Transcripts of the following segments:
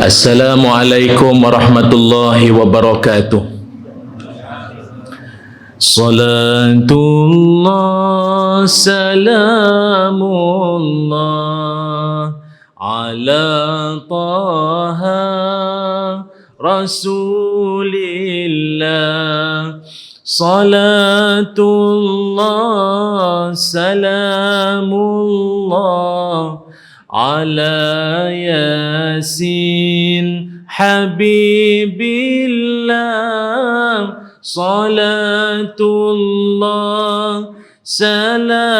Assalamualaikum warahmatullahi wabarakatuh. Salatullah salamullah ala taha rasulillah. Salatullah salamullah ala yasin habibillah. Salatullah salamullah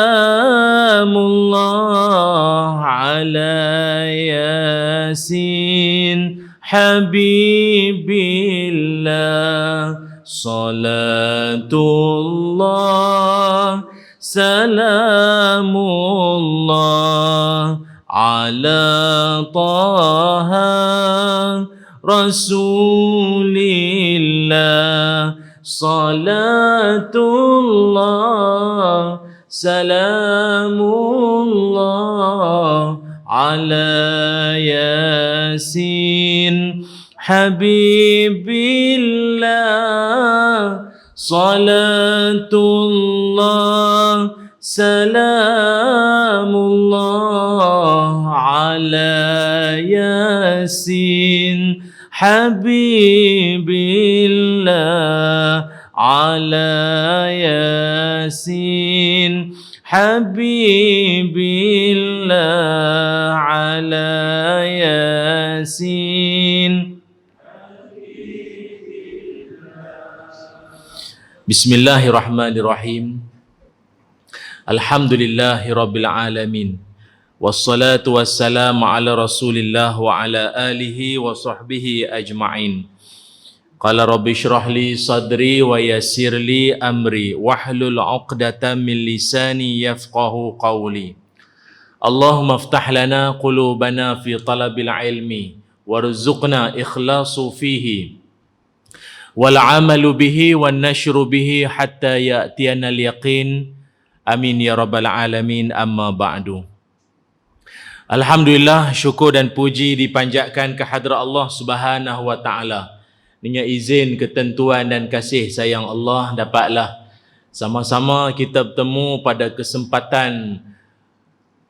ala yasin habibillah. Salatullah salamullah ala taha rasulillah. Salatullah salamullah ala yasin habibillah. Salatullah salamullah ala yasin habibillah. Ala yasin habibillah. Ala yasin. Bismillahirrahmanirrahim. Alhamdulillahi rabbil alamin. Wassalatu wassalamu ala rasulillah wa ala alihi wa sahbihi ajma'in. Qala rabbi shrah li sadri wa yassir li amri wahlul 'uqdatam min lisani yafqahu qawli. Allahumma iftah lana qulubana fi talabil ilmi warzuqna ikhlasu fihi wal 'amalu bihi wan nashru bihi hatta ya'tiyana al yaqin. Amin ya rabbal alamin. Amma ba'du. Alhamdulillah, syukur dan puji dipanjatkan kehadrat Allah Subhanahu wa taala. Dengan izin, ketentuan dan kasih sayang Allah, dapatlah sama-sama kita bertemu pada kesempatan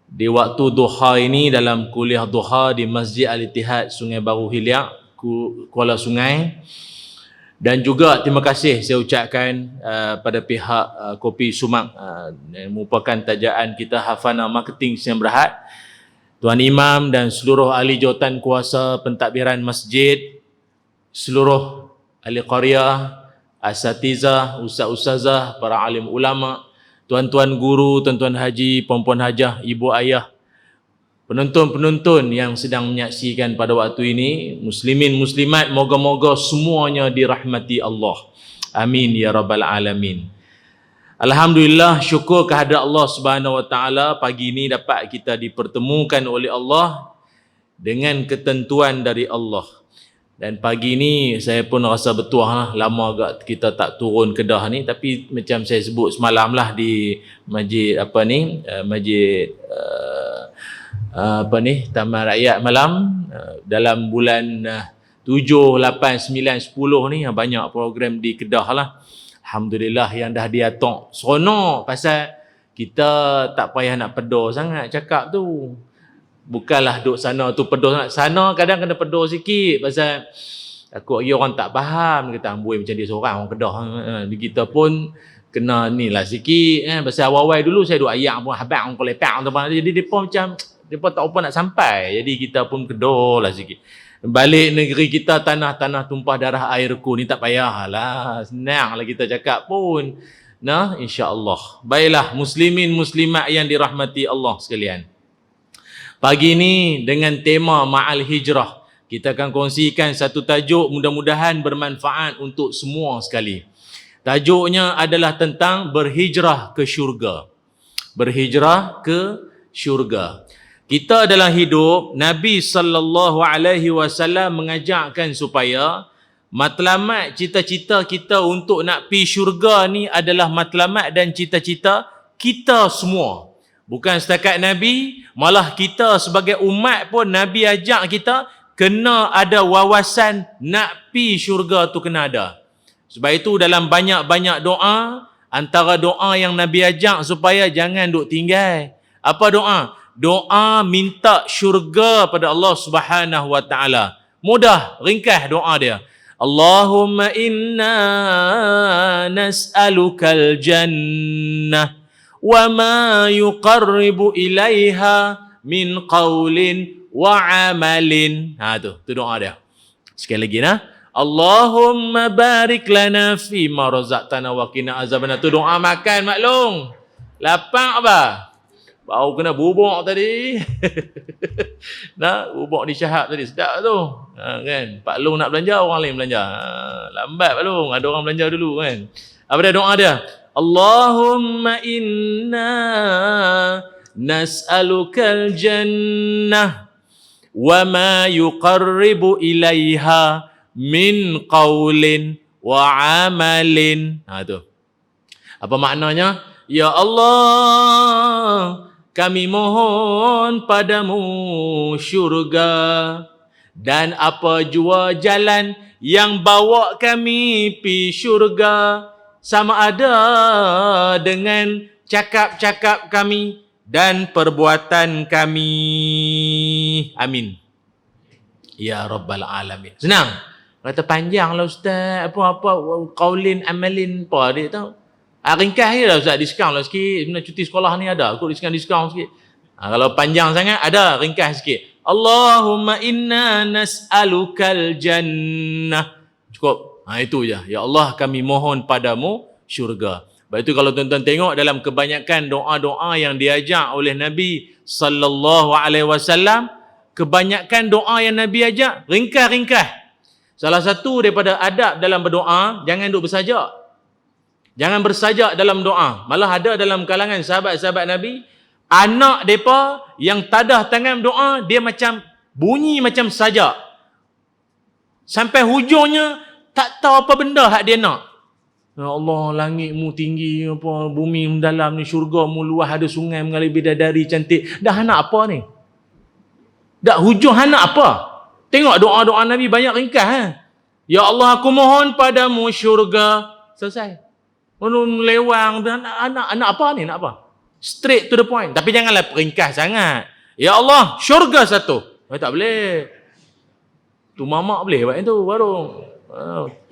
di waktu duha ini dalam kuliah duha di Masjid Al-Ittihad Sungai Baru Hilyak, Kuala Sungai. Dan juga terima kasih saya ucapkan pada pihak Kopi Sumak yang merupakan tajaan kita Hafana Marketing Sdn Bhd, Tuan Imam dan seluruh ahli jawatan kuasa pentadbiran masjid, seluruh ahli qaryah, asatizah, ustaz-ustazah, para alim ulama, tuan-tuan guru, tuan-tuan haji, puan-puan hajah, ibu ayah, penonton-penonton yang sedang menyaksikan pada waktu ini, muslimin muslimat, moga-moga semuanya dirahmati Allah. Amin ya rabbal alamin. Alhamdulillah, syukur kehadrat Allah Subhanahu wa taala, pagi ini dapat kita dipertemukan oleh Allah dengan ketentuan dari Allah. Dan pagi ni saya pun rasa bertuah lah, lama agak kita tak turun Kedah ni, tapi macam saya sebut semalam lah di masjid Taman Rakyat malam, dalam bulan 7, 8, 9, 10 ni banyak program di Kedah lah. Alhamdulillah yang dah diatok. Seronok pasal kita tak payah nak pedah sangat cakap tu. Bukanlah duduk sana tu pedah sangat. Sana kadang kena pedah sikit pasal takut orang tak faham, kata amboi macam dia seorang orang Kedah. Kita pun kena ni lah sikit pasal awal-awal dulu saya duk ayak pun habaq orang kolepak tu, jadi depa macam depa tak apa nak sampai. Jadi kita pun kedah lah sikit. Balik negeri kita tanah-tanah tumpah darah airku ni tak payahlah. Senanglah kita cakap pun. Nah, insya-Allah. Baiklah muslimin muslimat yang dirahmati Allah sekalian. Pagi ni dengan tema Ma'al Hijrah, kita akan kongsikan satu tajuk mudah-mudahan bermanfaat untuk semua sekali. Tajuknya adalah tentang berhijrah ke syurga. Berhijrah ke syurga. Kita dalam hidup, Nabi SAW mengajarkan supaya matlamat cita-cita kita untuk nak pergi syurga ni adalah matlamat dan cita-cita kita semua. Bukan setakat Nabi, malah kita sebagai umat pun Nabi ajak kita kena ada wawasan nak pi syurga tu kena ada. Sebab itu dalam banyak-banyak doa, antara doa yang Nabi ajak supaya jangan duk tinggal. Apa doa? Doa minta syurga pada Allah Subhanahu wa taala. Mudah, ringkas doa dia. Allahumma inna nas'alukal jannah wa ma yuqarribu ilaiha min qawlin wa amalin. Tu doa dia. Sekali lagi nah. Allahumma barik lana fi ma razaqtana wa qina azabannar. Tu doa makan maklum. Lapang apa? Bau kena bubuk tadi. Nah, bubuk di Syahab tadi sedap tu. Kan? Pak Long nak belanja, orang lain belanja. Lambat Pak Long, ada orang belanja dulu kan. Apa dia doa dia? Allahumma inna nas'alukal jannah wa ma yuqarribu ilaiha min qawlin wa amalin. Tu. Apa maknanya? Ya Allah, kami mohon padamu syurga dan apa jua jalan yang bawa kami pi syurga, sama ada dengan cakap-cakap kami dan perbuatan kami. Amin. Ya Rabbal Alamin. Senang. Kata panjang lah Ustaz. Apa-apa, qaulin, amalin, apa dia tahu. Ringkas je lah Ustaz, diskaun lah sikit. Sebenarnya cuti sekolah ni ada, aku diskaun sikit. Kalau panjang sangat, ada, ringkas sikit. Allahumma inna nas'alukal jannah. Cukup. Itu je. Ya Allah, kami mohon padamu syurga. Sebab itu kalau tuan-tuan tengok dalam kebanyakan doa-doa yang diajak oleh Nabi sallallahu alaihi wasallam, kebanyakan doa yang Nabi ajak ringkas-ringkas. Salah satu daripada adab dalam berdoa, jangan duk bersajak. Jangan bersajak dalam doa. Malah ada dalam kalangan sahabat-sahabat Nabi, anak mereka yang tadah tangan doa, dia macam bunyi macam sajak. Sampai hujungnya tak tahu apa benda hak dia nak. Ya Allah, langitmu tinggi, apa bumi mendalam ni, syurgamu luas, ada sungai mengalir bidadari cantik. Dah nak apa ni? Dah hujung nak apa? Tengok doa-doa Nabi banyak ringkas. Ya Allah, aku mohon padamu syurga. Selesai. Lewang, nak apa ni? Nak apa? Straight to the point. Tapi janganlah ringkas sangat. Ya Allah, syurga satu. Tak boleh. Tu mamak boleh buat itu baru.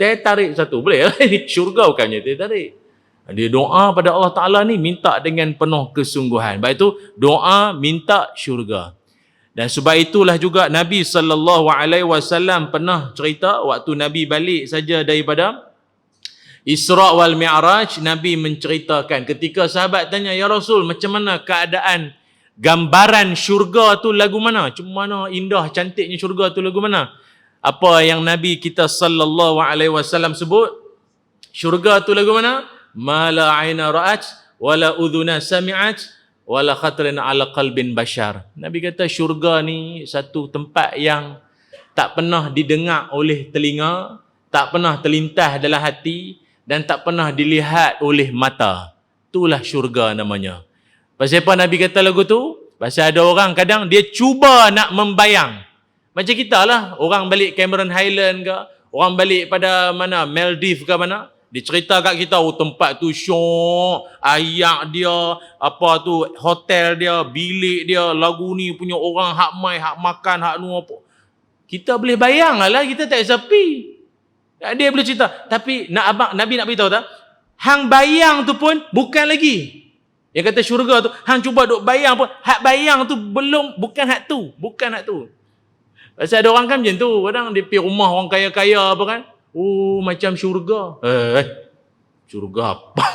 Teh tarik satu. Boleh lah. Syurga bukannya teh tarik. Dia doa pada Allah Ta'ala ni minta dengan penuh kesungguhan. Sebab itu doa minta syurga. Dan sebab itulah juga Nabi SAW pernah cerita waktu Nabi balik saja daripada Isra' wal Mi'raj, Nabi menceritakan ketika sahabat tanya, Ya Rasul, macam mana keadaan gambaran syurga tu lagu mana? Cuma mana indah cantiknya syurga tu lagu mana? Apa yang Nabi kita sallallahu alaihi wasallam sebut? Syurga tu lagu mana? Ma la aina ra'at wala udhuna sami'at wala khatrin ala qalbin bashar. Nabi kata syurga ni satu tempat yang tak pernah didengar oleh telinga, tak pernah terlintas dalam hati, dan tak pernah dilihat oleh mata. Itulah syurga namanya. Pasal apa Nabi kata lagu tu? Pasal ada orang kadang dia cuba nak membayang. Macam kita lah, orang balik Cameron Highland ke, orang balik pada mana, Maldives ke mana, dia cerita kat kita, tempat tu syok, ayak dia, apa tu, hotel dia, bilik dia, lagu ni punya orang hak mai, hak makan, hak nu apa. Kita boleh bayang lah, kita tak sepi. Dia boleh cerita. Tapi Nabi nak beritahu tak? Hang bayang tu pun bukan lagi. Yang kata syurga tu, hang cuba duk bayang pun, hak bayang tu belum, bukan hak tu. Bukan hak tu. Pasal ada orang kan macam tu. Kadang dia pergi rumah orang kaya-kaya apa kan. Oh, macam syurga. Syurga apa?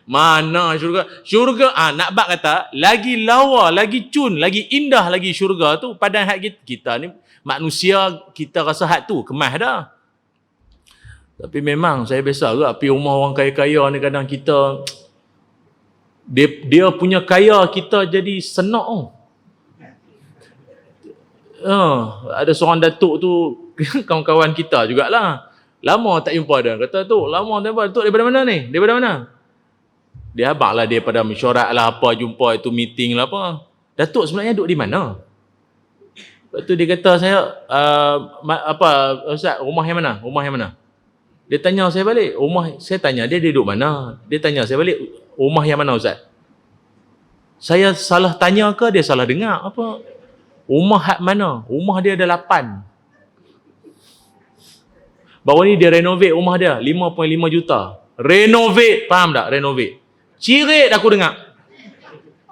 Mana syurga? Syurga, nak bak kata, lagi lawa, lagi cun, lagi indah lagi syurga tu. Padahal hak kita ni, manusia, kita rasa hak tu, kemas dah. Tapi memang saya biasa juga pergi rumah orang kaya-kaya ni, kadang kita dia punya kaya kita jadi senak. Ada seorang datuk tu kawan-kawan kita jugalah. Lama tak jumpa dia. Kata tu, lama tak jumpa. Datuk daripada mana ni? Daripada mana? Dia abang lah, dia pada mesyuarat lah apa, jumpa itu meeting lah apa. Datuk sebenarnya duduk di mana? Lepas tu dia kata saya, Ustaz, rumah yang mana? Rumah yang mana? Dia tanya saya balik, saya tanya dia duduk mana? Dia tanya saya balik, rumah yang mana Ustaz? Saya salah tanya ke dia salah dengar apa? Rumah hak mana? Rumah dia ada 8. Baru ni dia renovate rumah dia 5.5 juta. Renovate, faham tak? Renovate. Cirit aku dengar.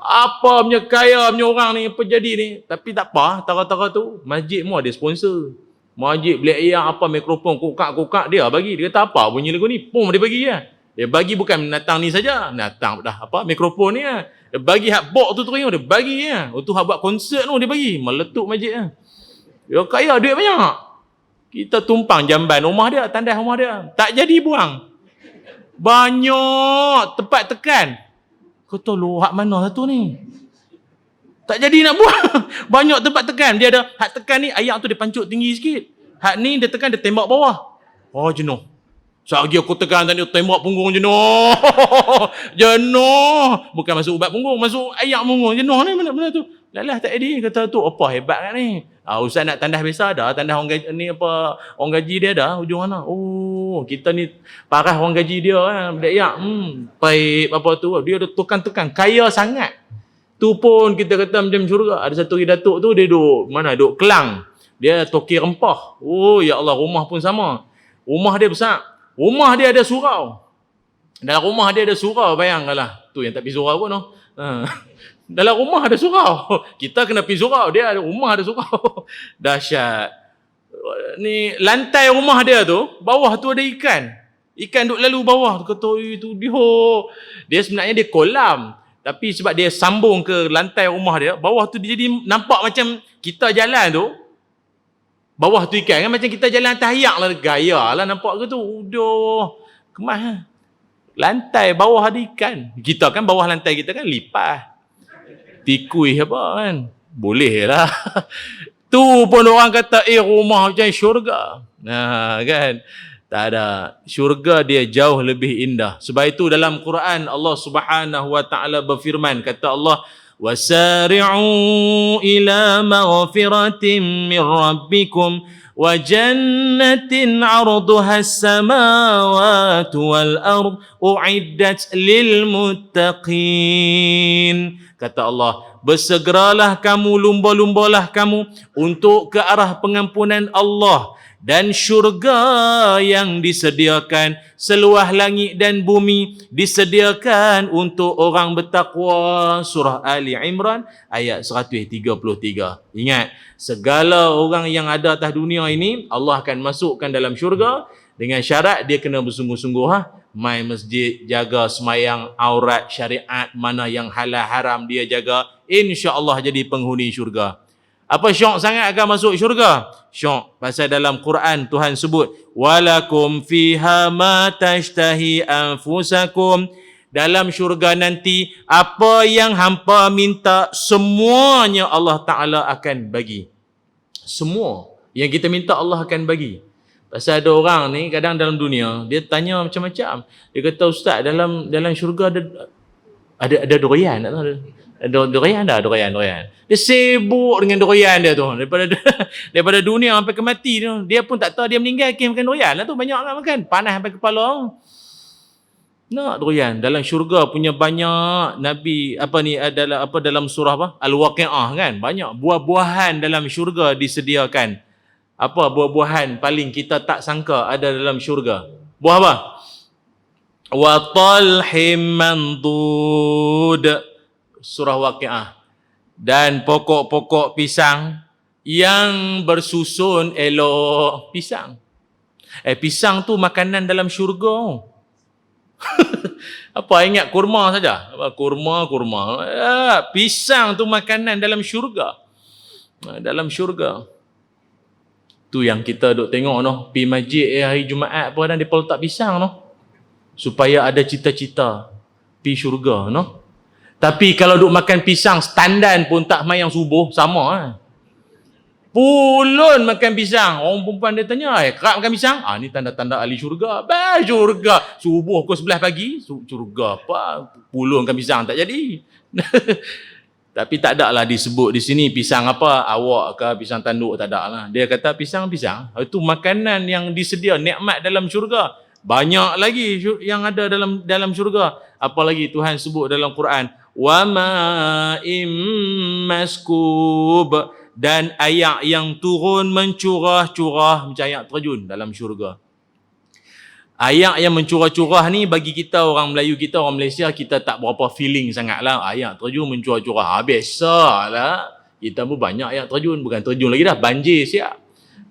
Apa punya kaya punya orang ni, apa jadi ni? Tapi tak apa, tara-tara tu masjid mu ada sponsor. Masjid beli air apa mikrofon kokak-kokak dia bagi. Dia kata apa bunyi lagu ni? Pum dia bagi ya. Dia bagi bukan datang ni saja. Datang dah apa mikrofon ni ya. Dia bagi hak box tu dia bagi ya. Untuk hak buat konsert tu dia bagi. Meletup masjid ya. Dia kaya duit banyak. Kita tumpang jamban rumah dia, tandas rumah dia. Tak jadi buang. Banyak tempat tekan. Kata lu hak mana satu ni? Tak jadi nak buang. Banyak tempat tekan. Dia ada hak tekan ni, ayak tu dia pancut tinggi sikit. Hak ni dia tekan, dia tembak bawah. Oh jenuh. Sekejap lagi aku tekan tadi, tembak punggung jenuh. Jenuh. Bukan masuk ubat punggung, masuk ayak punggung. Jenuh ni benda tu. Lalah tak jadi. Kata tu apa hebat kan ni? Ustaz nak tandas biasa dah. Tandas orang gaji, ni apa, orang gaji dia dah. Hujung mana? Oh, kita ni parah orang gaji dia kan. Ayak. Paip apa tu. Dia ada tekan-tekan. Kaya sangat. Tu pun kita kata macam syurga. Ada satu datuk tu dia duduk mana? Duduk Kelang. Dia toki rempah. Oh ya Allah, rumah pun sama. Rumah dia besar. Rumah dia ada surau. Dalam rumah dia ada surau, bayangkanlah. Tu yang tak pergi surau pun no. Dalam rumah ada surau. Kita kena pergi surau, dia ada rumah ada surau. Dahsyat. Ni lantai rumah dia tu, bawah tu ada ikan. Ikan duk lalu bawah. Kata itu dia sebenarnya dia kolam. Tapi sebab dia sambung ke lantai rumah dia, bawah tu dia jadi nampak macam kita jalan tu. Bawah tu ikan kan macam kita jalan atas ayak lah. Gaya lah nampak ke tu. Udah. Kemas. Lantai bawah ada ikan. Kita kan bawah lantai kita kan lipas. Tikui apa kan. Boleh lah. Tu pun orang kata rumah macam syurga. Nah kan. Tak ada. Syurga dia jauh lebih indah. Sebab itu dalam Quran Allah Subhanahu wa taala berfirman, kata Allah, وَسَارِعُوا إِلَى مَغْفِرَةٍ مِّن رَّبِّكُمْ وَجَنَّةٍ عَرْضُهَا السَّمَاوَاتُ وَالْأَرْضُ أُعِدَّتْ لِلْمُتَّقِينَ. Kata Allah, bersegeralah kamu, lumba-lumbalah kamu untuk ke arah pengampunan Allah dan syurga yang disediakan seluas langit dan bumi, disediakan untuk orang bertakwa. Surah Ali Imran ayat 133. Ingat, segala orang yang ada atas dunia ini Allah akan masukkan dalam syurga dengan syarat dia kena bersungguh-sungguh mai masjid, jaga semayang, aurat, syariat, mana yang halal haram dia jaga, insya-Allah jadi penghuni syurga. Apa syok sangat akan masuk syurga? Syok pasal dalam Quran Tuhan sebut, walakum fiha ma tashtahi anfusakum. Dalam syurga nanti apa yang hampa minta semuanya Allah Taala akan bagi. Semua yang kita minta Allah akan bagi. Pasal ada orang ni kadang dalam dunia dia tanya macam-macam. Dia kata, ustaz, dalam syurga ada durian tak tahu? Durian dah, durian. Dia sibuk dengan durian dia tu. Daripada dunia sampai ke mati tu. Dia pun tak tahu dia meninggal makan durian lah tu. Banyak nak makan. Panas sampai kepala. Nak durian. Dalam syurga punya banyak Nabi dalam surah apa? Al-Waqi'ah kan. Banyak buah-buahan dalam syurga disediakan. Apa buah-buahan paling kita tak sangka ada dalam syurga? Buah apa? Wa talhim mandud. Surah Waqi'ah. Dan pokok-pokok pisang yang bersusun elok. Pisang. Pisang tu makanan dalam syurga. Apa, ingat kurma saja? Kurma. Pisang tu makanan dalam syurga. Dalam syurga. Tu yang kita duk tengok noh, pi masjid hari Jumaat apa dan depa letak pisang noh. Supaya ada cita-cita pi syurga noh. Tapi kalau duk makan pisang standan pun tak mayang subuh, sama Pulun makan pisang. Orang perempuan dia tanya, kerap makan pisang? Ni tanda-tanda ahli syurga. Syurga. Subuh pukul 11 pagi. Syurga apa? Pulun makan pisang tak jadi. Tapi tak ada lah disebut di sini pisang apa, awak ke pisang tanduk, tak ada lah. Dia kata pisang-pisang, itu makanan yang disedia, nikmat dalam syurga. Banyak lagi yang ada dalam syurga. Apalagi Tuhan sebut dalam Quran, wa ma'im maskub, dan air yang turun mencurah-curah macam air terjun dalam syurga. Air yang mencurah-curah ni bagi kita orang Melayu, kita orang Malaysia, kita tak berapa feeling sangat lah. Air terjun mencurah-curah, biasalah. Kita pun banyak air terjun, bukan terjun lagi dah, banjir siap.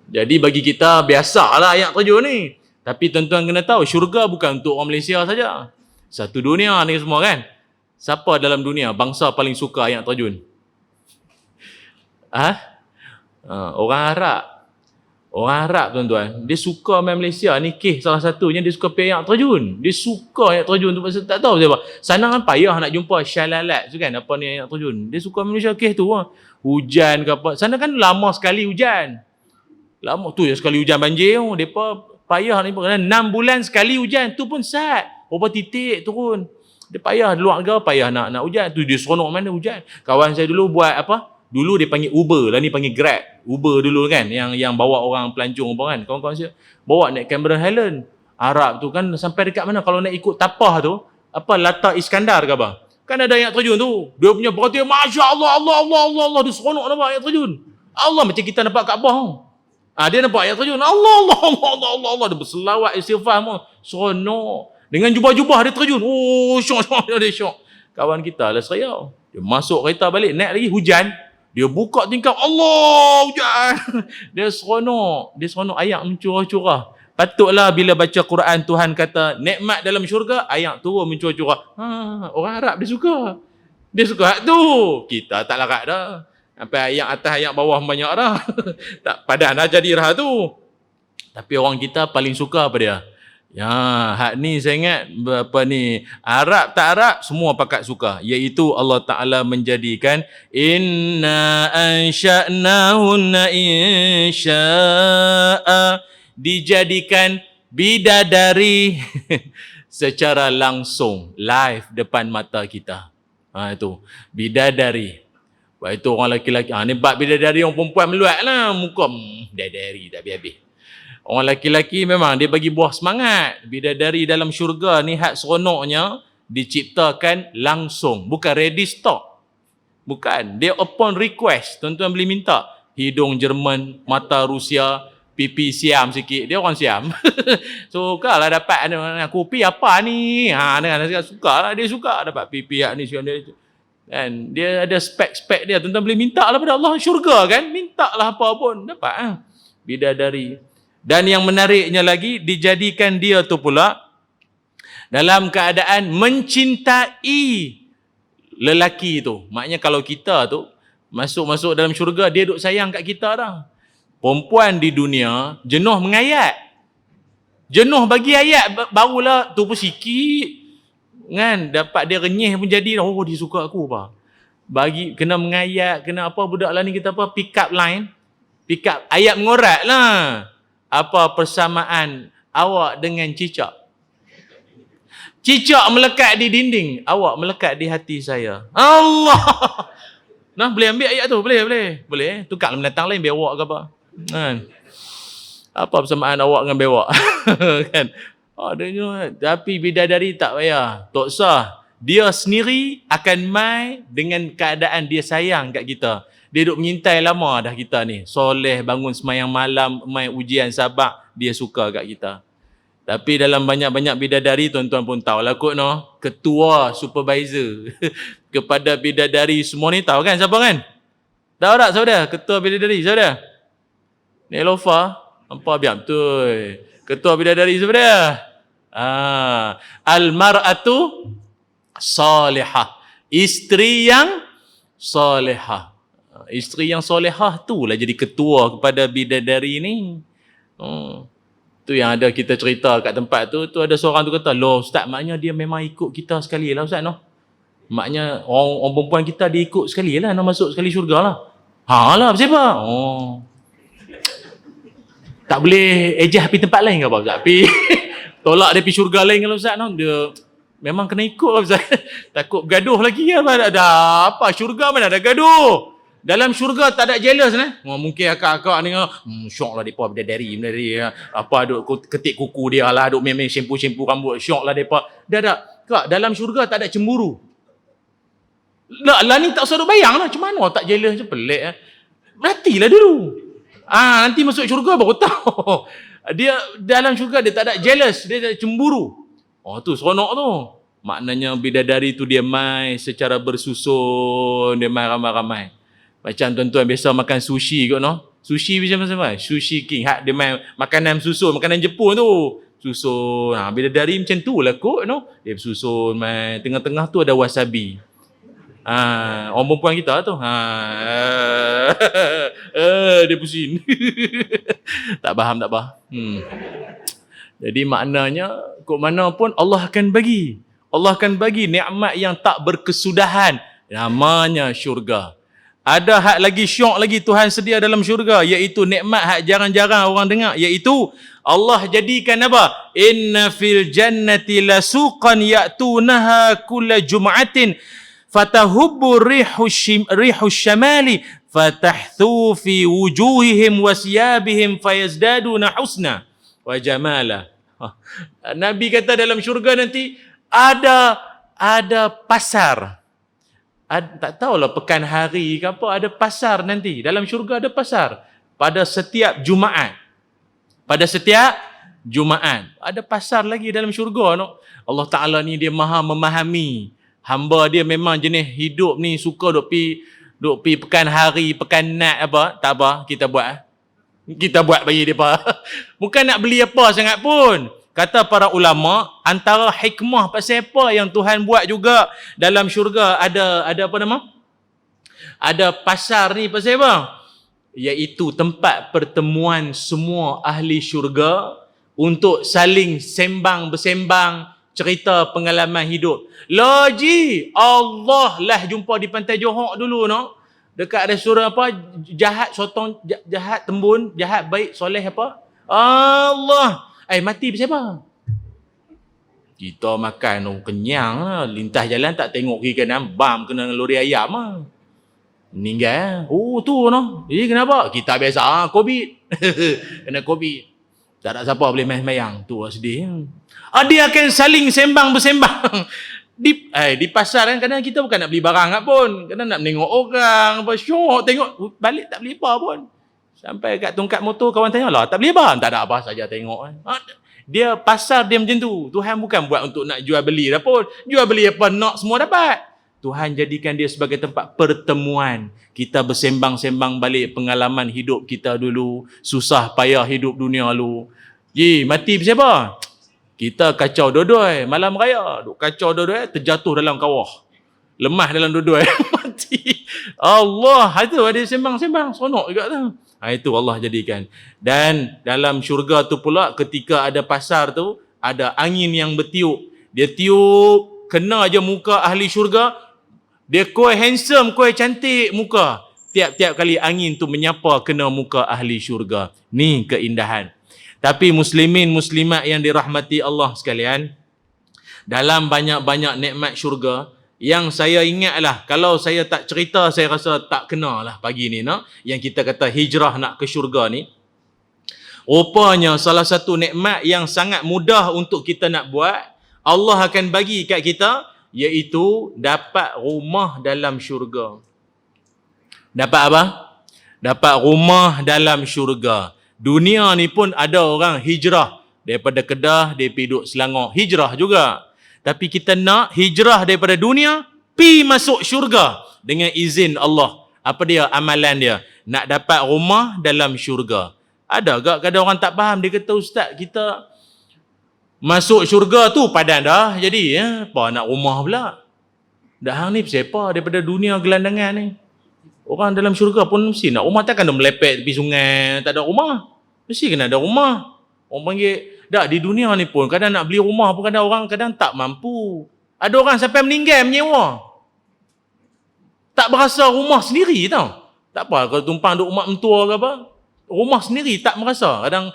Jadi bagi kita biasalah air terjun ni. Tapi tuan-tuan kena tahu, syurga bukan untuk orang Malaysia saja. Satu dunia ni semua kan. Siapa dalam dunia bangsa paling suka air terjun? Orang Arab. Orang Arab tuan-tuan, dia suka main Malaysia ni, kes salah satunya dia suka pergi air terjun. Dia suka air terjun tu, pasal tak tahu siapa. Sana kan payah nak jumpa syalalat tu kan, apa ni air terjun. Dia suka main Malaysia kes tu. Hujan ke apa. Sana kan lama sekali hujan. Lama tu ya sekali hujan banjir. Depa payah ni, 6 bulan sekali hujan tu pun sat. Berapa titik turun. Dia payah, luar negara payah nak hujan. Tu dia seronok mana hujan. Kawan saya dulu buat apa? Dulu dia panggil Uber, lah ni panggil Grab. Uber dulu kan, yang bawa orang pelancong apa kan. Kawan-kawan saya bawa naik Cameron Highland. Arab tu kan sampai dekat mana kalau nak ikut tapah tu, apa Lata Iskandar ke apa? Kan ada air terjun tu. Dia punya perhatian, Masya Allah, Allah, dia seronok nampak air terjun. Allah macam kita nampak Kaabah. Dia nampak air terjun. Allah, dia berselawat istighfar semua. Seronok. Dengan jubah-jubah dia terjun. Syok, dia syok. Kawan kita lah Seriau. Dia masuk kereta balik, naik lagi hujan. Dia buka tingkap, Allah, hujan. Dia seronok air mencurah-curah. Patutlah bila baca Quran Tuhan kata nikmat dalam syurga, air turun mencurah-curah. Orang Arab dia suka hak tu. Kita tak larat dah. Sampai air atas air bawah banyak dah. Tak padan dah jadi dah tu. Tapi orang kita paling suka apa dia? Ya, hak ni saya ingat apa ni, Arab tak Arab semua pakat suka, iaitu Allah Taala menjadikan inna ansha'nahunna insya'a, dijadikan bidadari secara langsung, live depan mata kita. Itu bidadari. Sebab itu orang lelaki-lelaki, ni bab bidadari, orang perempuan meluat lah muka, bidadari tak habis-habis. Orang lelaki-lelaki memang dia bagi buah semangat. Bidadari dalam syurga ni hak seronoknya diciptakan langsung, bukan ready stock. Bukan, dia upon request. Tuan-tuan boleh minta hidung Jerman, mata Rusia, pipi Siam sikit. Dia orang Siam. Sukalah dapat kopi apa ni. Dengan suka lah, dia suka dapat pipi hak ni Siam dia. Dan dia ada spek-spek dia. Tuan-tuan boleh minta lah pada Allah, syurga kan. Minta lah apa pun dapat. Bidadari. Dan yang menariknya lagi, dijadikan dia tu pula dalam keadaan mencintai lelaki tu. Maknanya kalau kita tu masuk dalam syurga, dia duk sayang kat kita dah. Perempuan di dunia jenuh mengayat. Jenuh bagi ayat barulah tu pun sikit. Kan dapat dia renyih pun jadi dah, dia suka aku apa. Bagi kena mengayat, kena apa budak lah ni kita apa, pick up line. Pick up ayat mengorat lah. Apa persamaan awak dengan cicak? Cicak melekat di dinding, awak melekat di hati saya. Allah. Nah, boleh ambil ayat tu? Boleh. Tukar binatang lain bewak ke apa? Kan? Apa persamaan awak dengan bewak? Kan? Tapi bidadari tak payah. Tak usah. Dia sendiri akan mai dengan keadaan dia sayang kat kita. Dia duduk mengintai lama dah kita ni. Soleh, bangun semayang malam, main ujian sabak, dia suka kat kita. Tapi dalam banyak-banyak bidadari, tuan-tuan pun tahu lah kot no. Ketua supervisor kepada bidadari semua ni tahu kan siapa kan? Tahu tak siapa dia? Ketua bidadari siapa dia? Nelofa. Apa biar betul. Ketua bidadari siapa dia? Al-mar'atu salihah. Isteri yang salihah. Isteri yang solehah tu lah jadi ketua kepada bidadari ni. Tu yang ada kita cerita kat tempat tu ada seorang tu kata, loh Ustaz, maknya dia memang ikut kita sekali lah Ustaz no. Maknya orang perempuan kita dia ikut sekali lah, nak masuk sekali syurga lah. Lah siapa? Tak boleh ejah pergi tempat lain ke apa Ustaz? Tolak dia pergi syurga lain kalau Ustaz no. Dia Memang kena ikut lah Ustaz. Takut bergaduh lagi lah. Ada apa? Syurga mana ada gaduh? Dalam syurga tak ada jealous lah. Mungkin akak-akak ni syok lah mereka bidadari. Apa duk ketik kuku dia lah, duk main-main shampoo rambut, syok lah mereka. Dah. Kak, dalam syurga tak ada cemburu. Lah ni tak usah duk bayang lah. Macam mana tak jealous je, pelik lah. Matilah dulu. Nanti masuk syurga baru tahu. Dia dalam syurga dia tak ada jealous, dia tak ada cemburu. Tu seronok tu. Maknanya bidadari tu dia mai secara bersusun, dia mai ramai-ramai. Macam tuan-tuan biasa makan sushi kot no. Sushi macam mana? Sushi King. Dia mai makanan susun, makanan Jepun tu. Susun. Bidadari macam tu lah kot no. Dia susun mai. Tengah-tengah tu ada wasabi. Orang perempuan kita tu. Dia pusing. Tak faham. Jadi maknanya kok mana pun Allah akan bagi. Allah akan bagi nikmat yang tak berkesudahan. Namanya syurga. Ada hak lagi syok lagi Tuhan sedia dalam syurga, iaitu nikmat hak jarang-jarang orang dengar, iaitu Allah jadikan apa? Inna fil jannati lasuqan ya'tunaha kulla jum'atin fatahubbu rihu syamali fatahthu fi wujuhihim wa siyabihim fayazdaduna husna wa jamala. Nabi kata dalam syurga nanti ada pasar. Tak tahulah pekan hari ke apa, ada pasar nanti. Dalam syurga ada pasar. Pada setiap Jumaat. Ada pasar lagi dalam syurga. No? Allah Ta'ala ni dia maha memahami. Hamba dia memang jenis hidup ni suka duk pi pekan hari, pekan nat apa. Tak apa, kita buat. Kita buat bagi dia apa. Bukan nak beli apa sangat pun. Kata para ulama, antara hikmah pasal apa yang Tuhan buat juga dalam syurga ada apa nama? Ada pasar ni pasal apa? Iaitu tempat pertemuan semua ahli syurga untuk saling bersembang, cerita pengalaman hidup. Lagi Allah lah jumpa di pantai Johor dulu no. Dekat restoran apa? Jahat sotong, jahat tembun, jahat baik soleh apa? Allah. Mati pasal apa? Kita makan kenyang lah. Lintas jalan tak tengok kiri kanan, bam kena lori ayam lah. Meninggal. Tu no. Kenapa? Kita biasa COVID. Kena COVID. Tak ada siapa boleh main-mayang. Tu lah sedih. Dia akan saling bersembang. Di pasar kan kadang kita bukan nak beli barang kat pun. Kadang nak menengok orang. Syok tengok. Balik tak beli apa pun. Sampai kat tongkat motor kawan tanya lah, tak beli apa? Tak ada apa saja tengok. Dia pasar dia macam tu. Tuhan bukan buat untuk nak jual beli dah pun. Jual beli apa nak semua dapat. Tuhan jadikan dia sebagai tempat pertemuan. Kita bersembang-sembang balik pengalaman hidup kita dulu. Susah payah hidup dunia lu. Mati pasal apa? Kita kacau dua-dua. Malam raya. Kacau dua-dua. Terjatuh dalam kawah. Lemah dalam dua-dua. Mati. Allah. Itu ada sembang-sembang. Seronok juga tu. Itu Allah jadikan. Dan dalam syurga tu pula ketika ada pasar tu, ada angin yang bertiup. Dia tiup, kena aja muka ahli syurga. Dia koi handsome, koi cantik muka. Tiap-tiap kali angin tu menyapa kena muka ahli syurga. Ni keindahan. Tapi muslimin, muslimat yang dirahmati Allah sekalian, dalam banyak-banyak nikmat syurga, yang saya ingatlah, kalau saya tak cerita, saya rasa tak kena lah pagi ni. No? Yang kita kata hijrah nak ke syurga ni. Rupanya salah satu nikmat yang sangat mudah untuk kita nak buat, Allah akan bagi kat kita, iaitu dapat rumah dalam syurga. Dapat apa? Dapat rumah dalam syurga. Dunia ni pun ada orang hijrah. Daripada Kedah, dia pergi duduk Selangor. Hijrah juga. Tapi kita nak hijrah daripada dunia, pi masuk syurga dengan izin Allah. Apa dia amalan dia? Nak dapat rumah dalam syurga. Ada agak kadang orang tak faham. Dia kata, Ustaz, kita masuk syurga tu padan dah. Jadi, apa nak rumah pula? Dah hang ni siapa daripada dunia gelandangan ni? Orang dalam syurga pun mesti nak rumah. Takkan dia melepek tepi sungai, tak ada rumah. Mesti kena ada rumah. Orang panggil, di dunia ni pun kadang nak beli rumah pun kadang orang kadang tak mampu. Ada orang sampai meninggal menyewa. Tak berasa rumah sendiri tau. Tak apa kalau tumpang duk rumah mentua ke apa. Rumah sendiri tak merasa. Kadang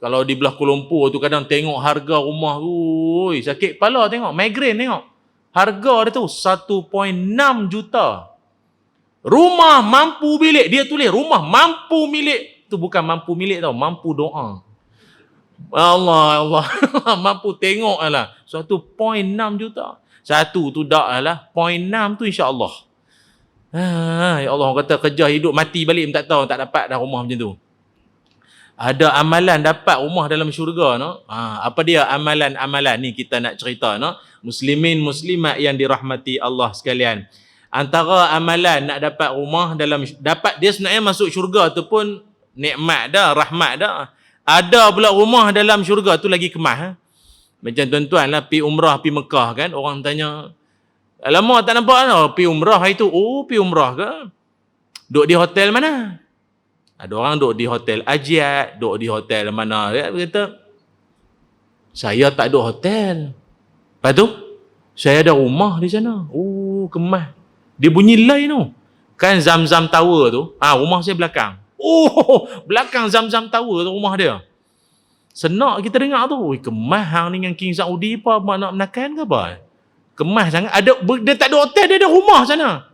Kalau di belah Kuala Lumpur tu kadang tengok harga rumah, ui, sakit kepala tengok, migraine tengok. Harga dia tu 1.6 juta. Rumah mampu milik, dia tulis rumah mampu milik. Tu bukan mampu milik tau, mampu doa. Allah, Allah, mampu tengok lah. 1.6 juta. Satu tu dak lah, 0.6 tu insya-Allah. Ya Allah, orang kata kerja hidup mati balik tak tahu, tak dapat dah rumah macam tu. Ada amalan dapat rumah dalam syurga, no? Apa dia amalan-amalan ni kita nak cerita, no? Muslimin muslimat yang dirahmati Allah sekalian. Antara amalan nak dapat rumah dalam, dapat dia sebenarnya masuk syurga tu pun nikmat dah, rahmat dah. Ada pula rumah dalam syurga tu lagi kemah. Macam tuan-tuan lah pi umrah, pi Mekah kan, orang tanya, alamak tak nampak lah, pi umrah hari tu. Oh, pi umrah ke? Duduk di hotel mana? Ada orang duduk di hotel Ajiat, duduk di hotel mana. Dia kata, saya tak duduk hotel. Lepas tu, saya ada rumah di sana. Oh, kemas. Dia bunyi lain tu. Kan Zamzam Tower tu, rumah saya belakang. Oh, belakang Zamzam Tower tu rumah dia. Senak kita dengar tu. Oi, kemas hang ni dengan King Saudi apa nak menakan ke apa? Kemas sangat. Dia tak ada hotel, dia ada rumah sana.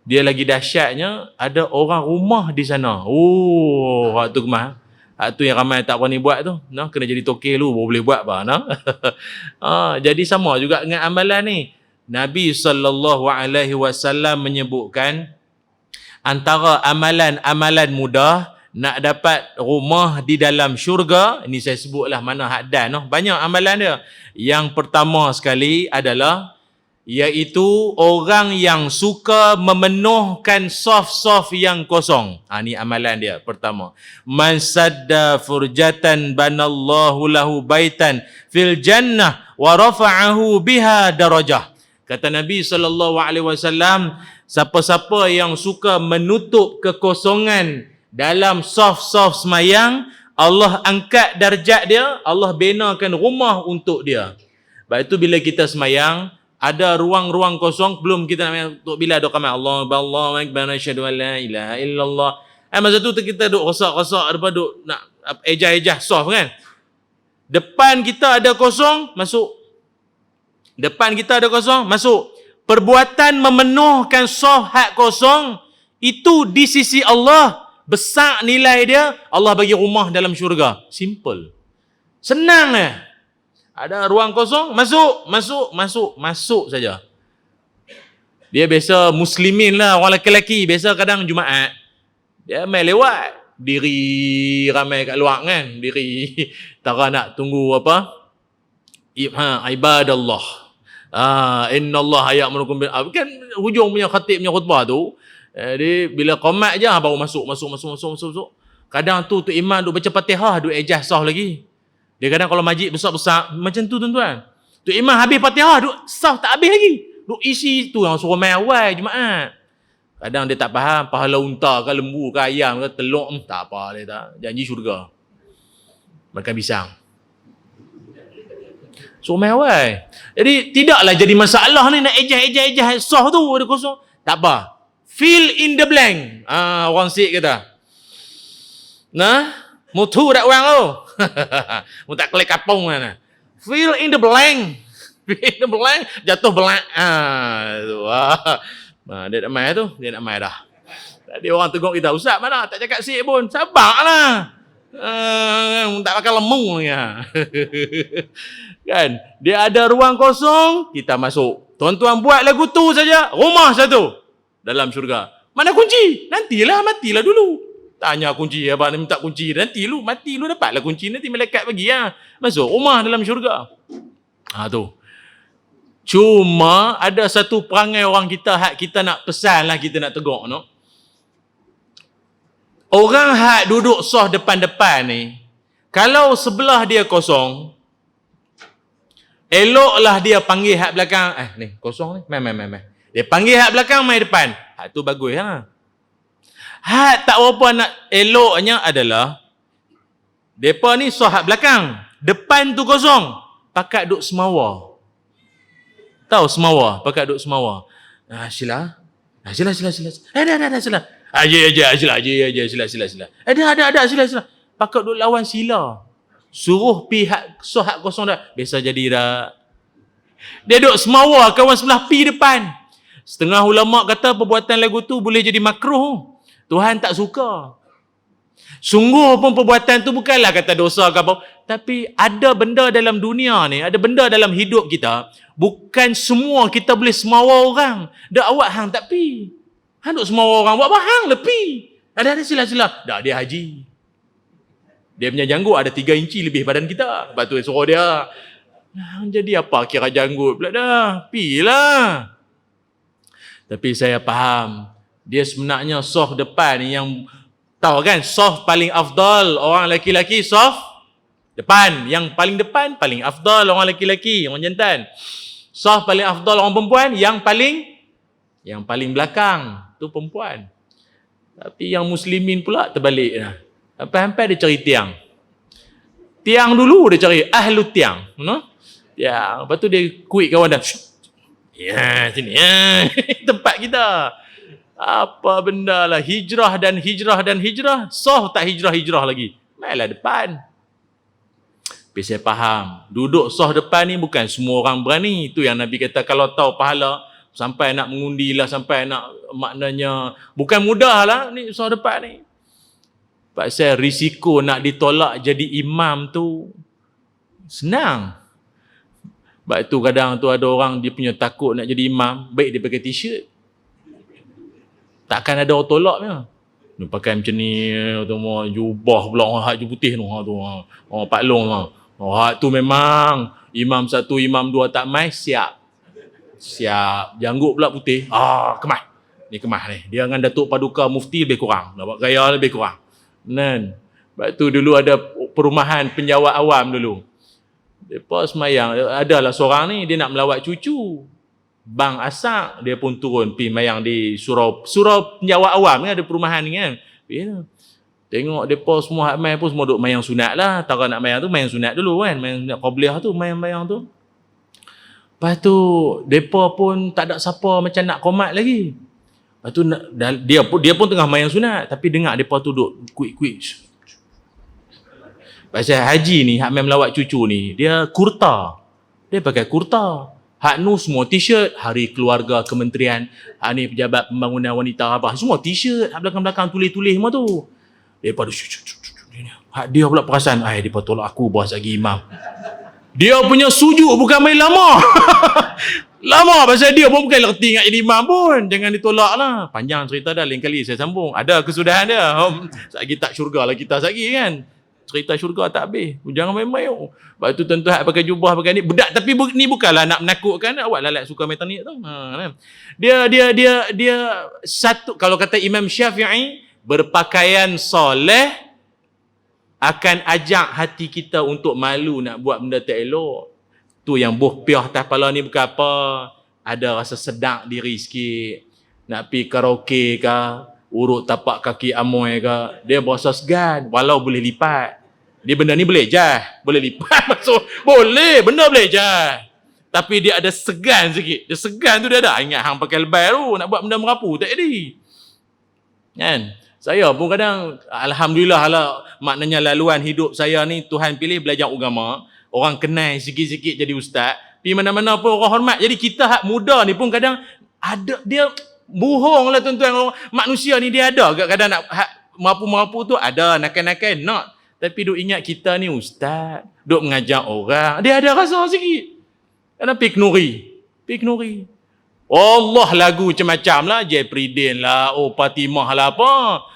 Dia lagi dahsyatnya, ada orang rumah di sana. Oh, waktu kemas. Waktu yang ramai tak berani buat tu. No? Kena jadi tokek dulu, baru boleh buat apa. No? Jadi sama juga dengan amalan ni. Nabi SAW menyebutkan, antara amalan-amalan mudah, nak dapat rumah di dalam syurga, ini saya sebutlah mana haddan. No? Banyak amalan dia. Yang pertama sekali adalah, iaitu orang yang suka memenuhkan saf-saf yang kosong. Ni amalan dia pertama. Man sadda furjatan banallahu lahu baitan fil jannah wa rafa'ahu biha darajah. Kata Nabi SAW, siapa-siapa yang suka menutup kekosongan dalam saf-saf semayang, Allah angkat darjat dia, Allah benakan rumah untuk dia. Sebab itu bila kita semayang, ada ruang-ruang kosong, belum kita nak untuk bila doa kami Allah akbar asyhadu an la ilaha illallah. Masa tu kita duk rosak-rosak depan, duk nak ejah-ejah soft kan. Depan kita ada kosong, masuk. Depan kita ada kosong, masuk. Perbuatan memenuhkan soft hak kosong itu di sisi Allah besar nilai dia, Allah bagi rumah dalam syurga. Simple. Senang Ada ruang kosong, masuk saja. Dia biasa muslimin lah, orang lelaki-lelaki, biasa kadang Jumaat. Dia main lewat, diri ramai kat luar kan, diri tara nak tunggu apa? Ibadallah. Innallah ya'murukum bil kan hujung punya khatib punya khutbah tu. Dia bila qomat je baru masuk. Kadang tu imam duk baca Fatihah, duk ejah sah lagi. Dia kadang kalau majlis besar-besar, macam tu tuan-tuan. Tu imam habis Fatihah, duk sah tak habis lagi. Duk isi tu yang suruh main awal Jumaat. Kadang dia tak faham, pahala unta ke lembu ke ayam ke telur, tak apa dia tak. Janji syurga. Makan pisang. Suruh main awal. Jadi tidaklah jadi masalah ni nak ejah sah tu ada kosong. Tak apa. Fill in the blank. Orang Sikh kata. Nah, mutu dak orang tu. Mu tak klik kapung mana. Fill in the blank. Fill in the blank, jatuh belak. Dia nak main tu, dia nak main dah. Tadi orang tegur kita, ustaz mana tak cakap Sikh pun. Sabarlah. Tak pakai lemung ya. Kan? Dia ada ruang kosong, kita masuk. Tuan-tuan buat lagu tu saja, rumah satu dalam syurga. Mana kunci? Nantilah, matilah dulu. Tanya kunci, abang minta kunci. Nanti lu, mati lu dapatlah kunci. Nanti malaikat bagi ya. Masuk rumah dalam syurga. Tu. Cuma ada satu perangai orang kita, hak kita nak pesan lah, kita nak tegur. No? Orang hak duduk soh depan-depan ni, kalau sebelah dia kosong, eloklah dia panggil hak belakang. Ni kosong ni, main. Dia panggil hak belakang, main depan. Hak tu bagus lah. Hak tak apa nak eloknya adalah depa ni soh hak belakang, depan tu kosong, pakat duk semawa. Tahu semawa, pakat duk semawa. Sila. Dah sila. Aja sila. Ada sila. pakat duk lawan sila. Suruh pihak soh hak kosong dah. Biasa jadi dah. Dia duk semawa kawan sebelah pi depan. Setengah ulama kata perbuatan lagu tu boleh jadi makruh. Tuhan tak suka. Sungguh pun perbuatan tu bukanlah kata dosa ke apa. Tapi ada benda dalam dunia ni, ada benda dalam hidup kita, bukan semua kita boleh semawa orang. Dah awak hang tak pi. Hang duk semawa orang, buat apa hang lepi? Ada sila-sila. Dah dia haji. Dia punya janggut ada 3 inci lebih badan kita. Lepas tu suruh dia. Jadi apa kira janggut pula dah? Pilah. Tapi saya faham. Dia sebenarnya soft depan yang tahu kan, soft paling afdal orang lelaki-lelaki soft depan. Yang paling depan paling afdal orang lelaki-lelaki, orang jantan. Soft paling afdal orang perempuan, yang paling belakang tu perempuan. Tapi yang muslimin pula terbalik dah. Sampai dia cari tiang. Tiang dulu dia cari ahlu tiang, tiang. Lepas tu dia kuik kawan dah. Ya, sini ya. Tempat kita. Apa benda lah, hijrah dan hijrah. Soh tak hijrah lagi. Mainlah depan. Tapi saya faham, duduk soh depan ni bukan semua orang berani. Itu yang Nabi kata, kalau tahu pahala, sampai nak mengundi lah, sampai nak, maknanya, bukan mudah lah ni soh depan ni. Pasal risiko nak ditolak jadi imam tu senang. Sebab tu kadang tu ada orang dia punya takut nak jadi imam, baik dia pakai t-shirt. Takkan ada orang tolak dia. Dia pakai macam ni, jubah pula, hak putih tu, Pak Long tu. Hak tu memang imam 1, imam 2 tak mai, siap. Janggut pula putih. Kemas. Ni kemas ni. Dia dengan Datuk Paduka Mufti lebih kurang. Nampak gaya lebih kurang. Sebab tu dulu ada perumahan penjawat awam dulu. Mereka semayang. Adalah seorang ni, dia nak melawat cucu. Bang Asak, dia pun turun pergi mayang di surau penjawat awam kan, ada perumahan ni kan. Tengok mereka semua hak mai pun semua duk mayang sunat lah. Tara nak mayang tu, mayang sunat dulu kan. Mayang sunat qabliyah tu, mayang tu. Lepas tu, mereka pun tak ada siapa macam nak komat lagi. Lepas tu, dia pun tengah mayang sunat. Tapi dengar mereka tu duk quick. Pasal haji ni, hak mai melawat cucu ni, dia kurta. Dia pakai kurta. Hak nu semua t-shirt, Hari Keluarga Kementerian, hak ni Pejabat Pembangunan Wanita apa, semua t-shirt, hak belakang-belakang tulis-tulis semua tu. Daripada hak dia pula perasan, dia tolak aku bos lagi imam. Dia punya sujud bukan main lama. Lama pasal dia pun bukan reti nak jadi imam pun. Jangan ditolak lah. Panjang cerita dah, lain kali saya sambung. Ada kesudahan dia. Satgi tak syurga lah kita satgi kan. Cerita syurga tak habis. Jangan main-main. Lepas tu tentu hak pakai jubah pakai ni. Bedak, tapi ni bukanlah nak menakutkan. Awak lalat suka metanik tu. Dia satu, kalau kata Imam Syafi'i, berpakaian soleh akan ajak hati kita untuk malu nak buat benda tak elok. Tu yang buh piah atas kepala ni bukan apa. Ada rasa sedap diri sikit. Nak pergi karaoke ke, urut tapak kaki amoy ke, dia berasa segan walau boleh lipat. Dia benda ni boleh jah, boleh lipat masuk, boleh, benda boleh jah. Tapi dia ada segan sikit. Dia segan tu dia ada. Ingat hang pakai lebay tu nak buat benda merapu tak jadi. Kan? Saya pun kadang alhamdulillah lah, maknanya laluan hidup saya ni Tuhan pilih belajar agama, orang kenal sikit-sikit jadi ustaz. Pergi mana-mana pun orang hormat. Jadi kita hak muda ni pun kadang ada dia bohong lah tuan-tuan. Manusia ni dia ada kadang nak merapu-merapu tu ada, nakal-nakal nak. Tapi duk ingat kita ni ustaz, duk mengajar orang, dia ada rasa sikit. Kadang pergi kenuri. Allah lagu macam-macam lah, Jepridin lah, Fatimah lah apa.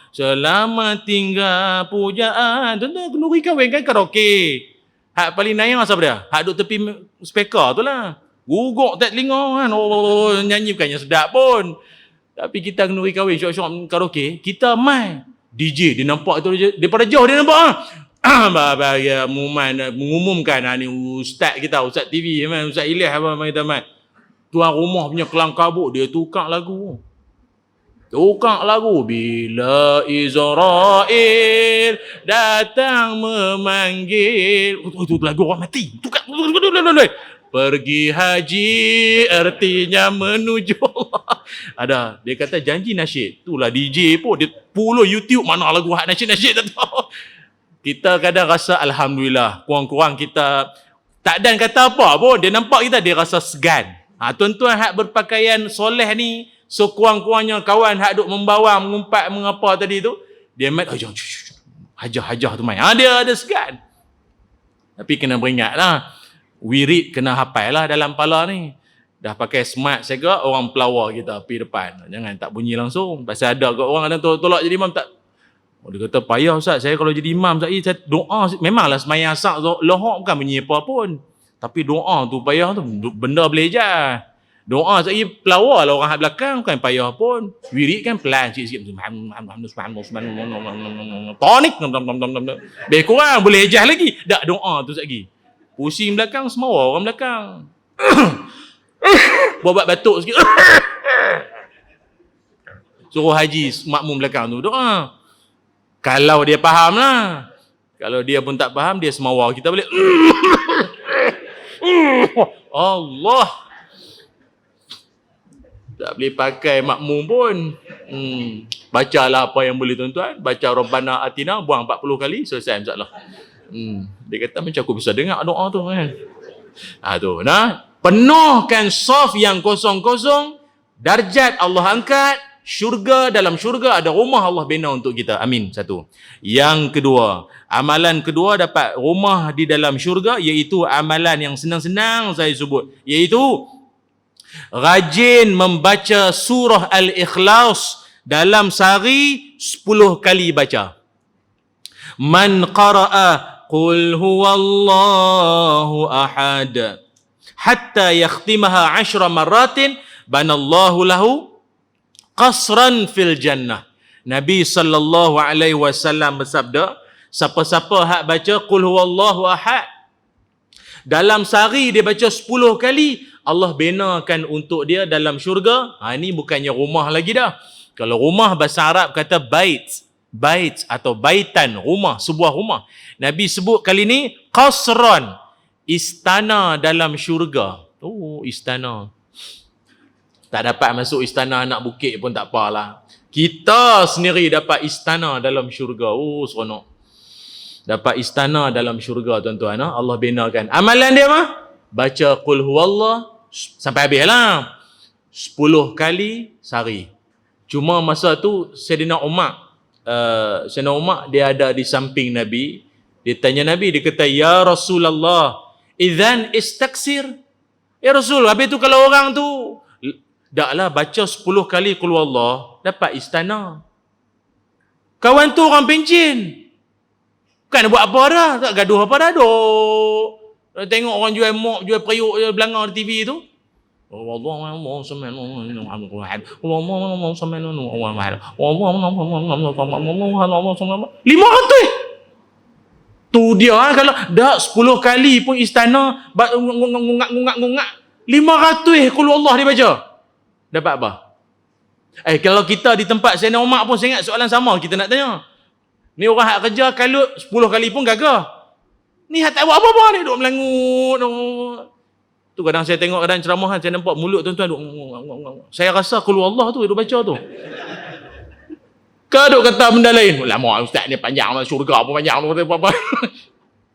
Selamat tinggal pujaan. Tuan-tuan kenuri kahwin kan karaoke. Hak paling nayang siapa dia? Hak duk tepi speaker tu lah. Guguk tak telinga kan. Nyanyi bukannya sedap pun. Tapi kita kenuri kahwin, syok-syok karaoke, kita main. DJ dia nampak tu, daripada jauh dia nampak bagi mengumumkan ni ustaz kita, ustaz TV, ustaz Ilyas apa kita main. Tuan rumah punya kelang kabut, dia tukar lagu. Bila Israel datang memanggil. Itu lagu orang mati. Tukar. Pergi haji artinya menuju Allah. Ada, dia kata janji nasyid. Itulah DJ pun dia follow YouTube mana lagu hak nasyid tak tahu. Kita kadang rasa Alhamdulillah, kurang-kurang kita tak dan kata apa pun, dia nampak kita, dia rasa segan. Tuan-tuan hak berpakaian soleh ni, sekurang-kurangnya kawan hak duk membawa, mengumpat, mengapa tadi tu, dia mat, hajah tu main. Dia ada segan. Tapi kena beringat lah, wirid kena hafal lah dalam kepala ni. Dah pakai smart segak, orang pelawar kita pergi depan. Jangan tak bunyi langsung. Pasal ada kat orang kadang tolak jadi imam tak. Dia kata, payah Ustaz, saya kalau jadi imam saya doa, memanglah semayang asak lohok bukan bunyi apa pun. Tapi doa tu payah tu, benda boleh je. Doa saya pelawar lah orang hak belakang, bukan payah pun. Wirid kan pelan sikit-sikit. Tonik. Lebih kurang, boleh ejah lagi. Tak doa tu lagi. Pusing belakang, semua orang belakang. Buat batuk sikit. Suruh haji makmum belakang tu doa. Kalau dia faham lah. Kalau dia pun tak faham, dia semawar kita balik. Allah. Tak boleh pakai makmum pun. Bacalah apa yang boleh tuan-tuan. Baca Rabbana Atina, buang 40 kali, selesai masalah. Dia kata macam aku bisa dengar doa tu kan. Tu nah. Penuhkan saf yang kosong-kosong, darjat Allah angkat, syurga, dalam syurga ada rumah Allah bina untuk kita. Amin. Satu. Yang kedua, amalan kedua dapat rumah di dalam syurga, iaitu amalan yang senang-senang saya sebut, iaitu rajin membaca surah Al-Ikhlas dalam sehari 10 kali baca. Man qara'a qul huwallahu ahad hatta yakhtimaha 10 maratin banallahu lahu qasran fil jannah. Nabi sallallahu alaihi wasallam bersabda, siapa-siapa hak baca qul huwallahu ahad dalam sehari dia baca 10 kali, Allah benakan untuk dia dalam syurga. Ini bukannya rumah lagi dah. Kalau rumah bahasa Arab kata bait. Bait atau baitan, rumah, sebuah rumah. Nabi sebut kali ni qasran, istana dalam syurga. Istana. Tak dapat masuk istana anak bukit pun tak apalah. Kita sendiri dapat istana dalam syurga. Seronok. Dapat istana dalam syurga tuan-tuan. Allah benakan. Amalan dia apa? Baca qul huwallah sampai habis lah. 10 kali sehari. Cuma masa tu Sayyidina Umar dia ada di samping Nabi. Dia tanya Nabi, dia kata, ya Rasulullah, idzan istaksir. Ya Rasul, habis tu kalau orang tu daklah baca 10 kali qul huwallah, dapat istana. Kawan tu orang pencin. Bukan buat apa dah, tak gaduh apa dah, duk tengok orang jual mok, jual periuk, jual belanga di TV tu. Tu dia kalau dah 10 kali pun istana ngungak 500 qul Allah dia baca. Dapat apa? Kalau kita di tempat Sayyidina Umar pun saya ingat soalan sama kita nak tanya. Ni orang hak kerja kalau 10 kali pun gagah. Ni hak tak buat apa-apa ni, duk melangut. Tu kadang saya tengok kadang ceramah saya nampak mulut tuan-tuan duk. Saya rasa qul Allah tu duk baca tu. Kau duk kata benda lain. Lama ustaz ni panjang lah, syurga apa panjang tu apa.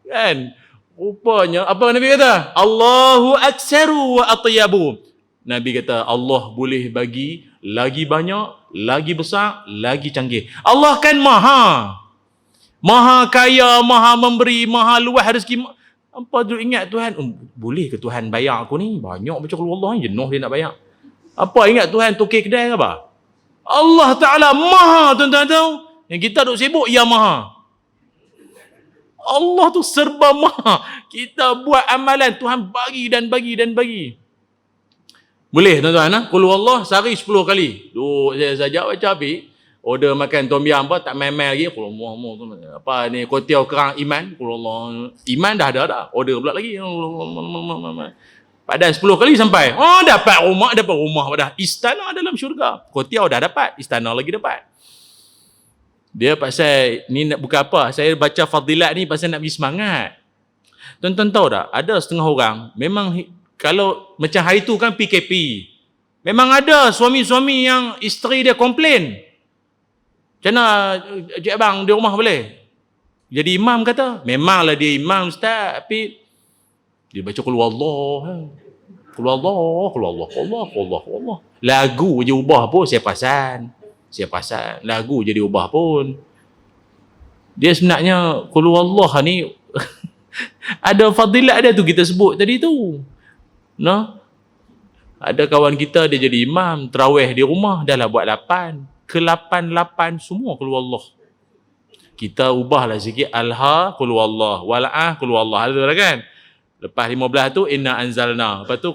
Kan? Rupanya apa Nabi kata? Allahu aktsaru wa atyabu. Nabi kata Allah boleh bagi lagi banyak, lagi besar, lagi canggih. Allah kan Maha kaya, Maha memberi, Maha luas rezeki. Apa tu ingat Tuhan? Boleh ke Tuhan bayar aku ni? Banyak baca qul Allah ni, jenuh dia nak bayar. Apa ingat Tuhan tukar kedai ke apa? Allah Ta'ala Maha, tuan-tuan tahu. Yang kita duk sibuk, ya Maha. Allah tu serba Maha. Kita buat amalan, Tuhan bagi dan bagi dan bagi. Boleh tuan-tuan, qul Allah sehari 10 kali. Duk saja baca habis. Order makan tom yam apa, tak main-main lagi. Qul Allah, apa ni, kuatiau kerang iman. Qul Allah, iman dah ada dah. Order pula lagi. Padahal 10 kali sampai. Dapat rumah dah. Istana dalam syurga. Kuatiau dah dapat, istana lagi dapat. Dia pasal, ni nak bukan apa, saya baca fadilat ni pasal nak bagi semangat. Tuan-tuan tahu tak, ada setengah orang, memang kalau macam hari tu kan PKP, memang ada suami-suami yang isteri dia komplain. Macam mana, Cik Abang di rumah boleh? Jadi imam kata, memanglah dia imam ustaz, tapi dia baca qul huwallah. Qul huwallah, qul huwallah, qul huwallah, qul huwallah, qul huwallah. Lagu je ubah pun saya perasan. Saya perasan lagu jadi ubah pun. Dia sebenarnya qul huwallah ni ada fadilat dia tu kita sebut tadi tu. Nah, ada kawan kita dia jadi imam tarawih di rumah, dah lah buat 8. Ke-8 semua qul huwallah. Kita ubahlah sikit alha qul huwallah, wal'ah qul huwallah. Ada kan? Lepas 15 tu inna anzalna. Lepas tu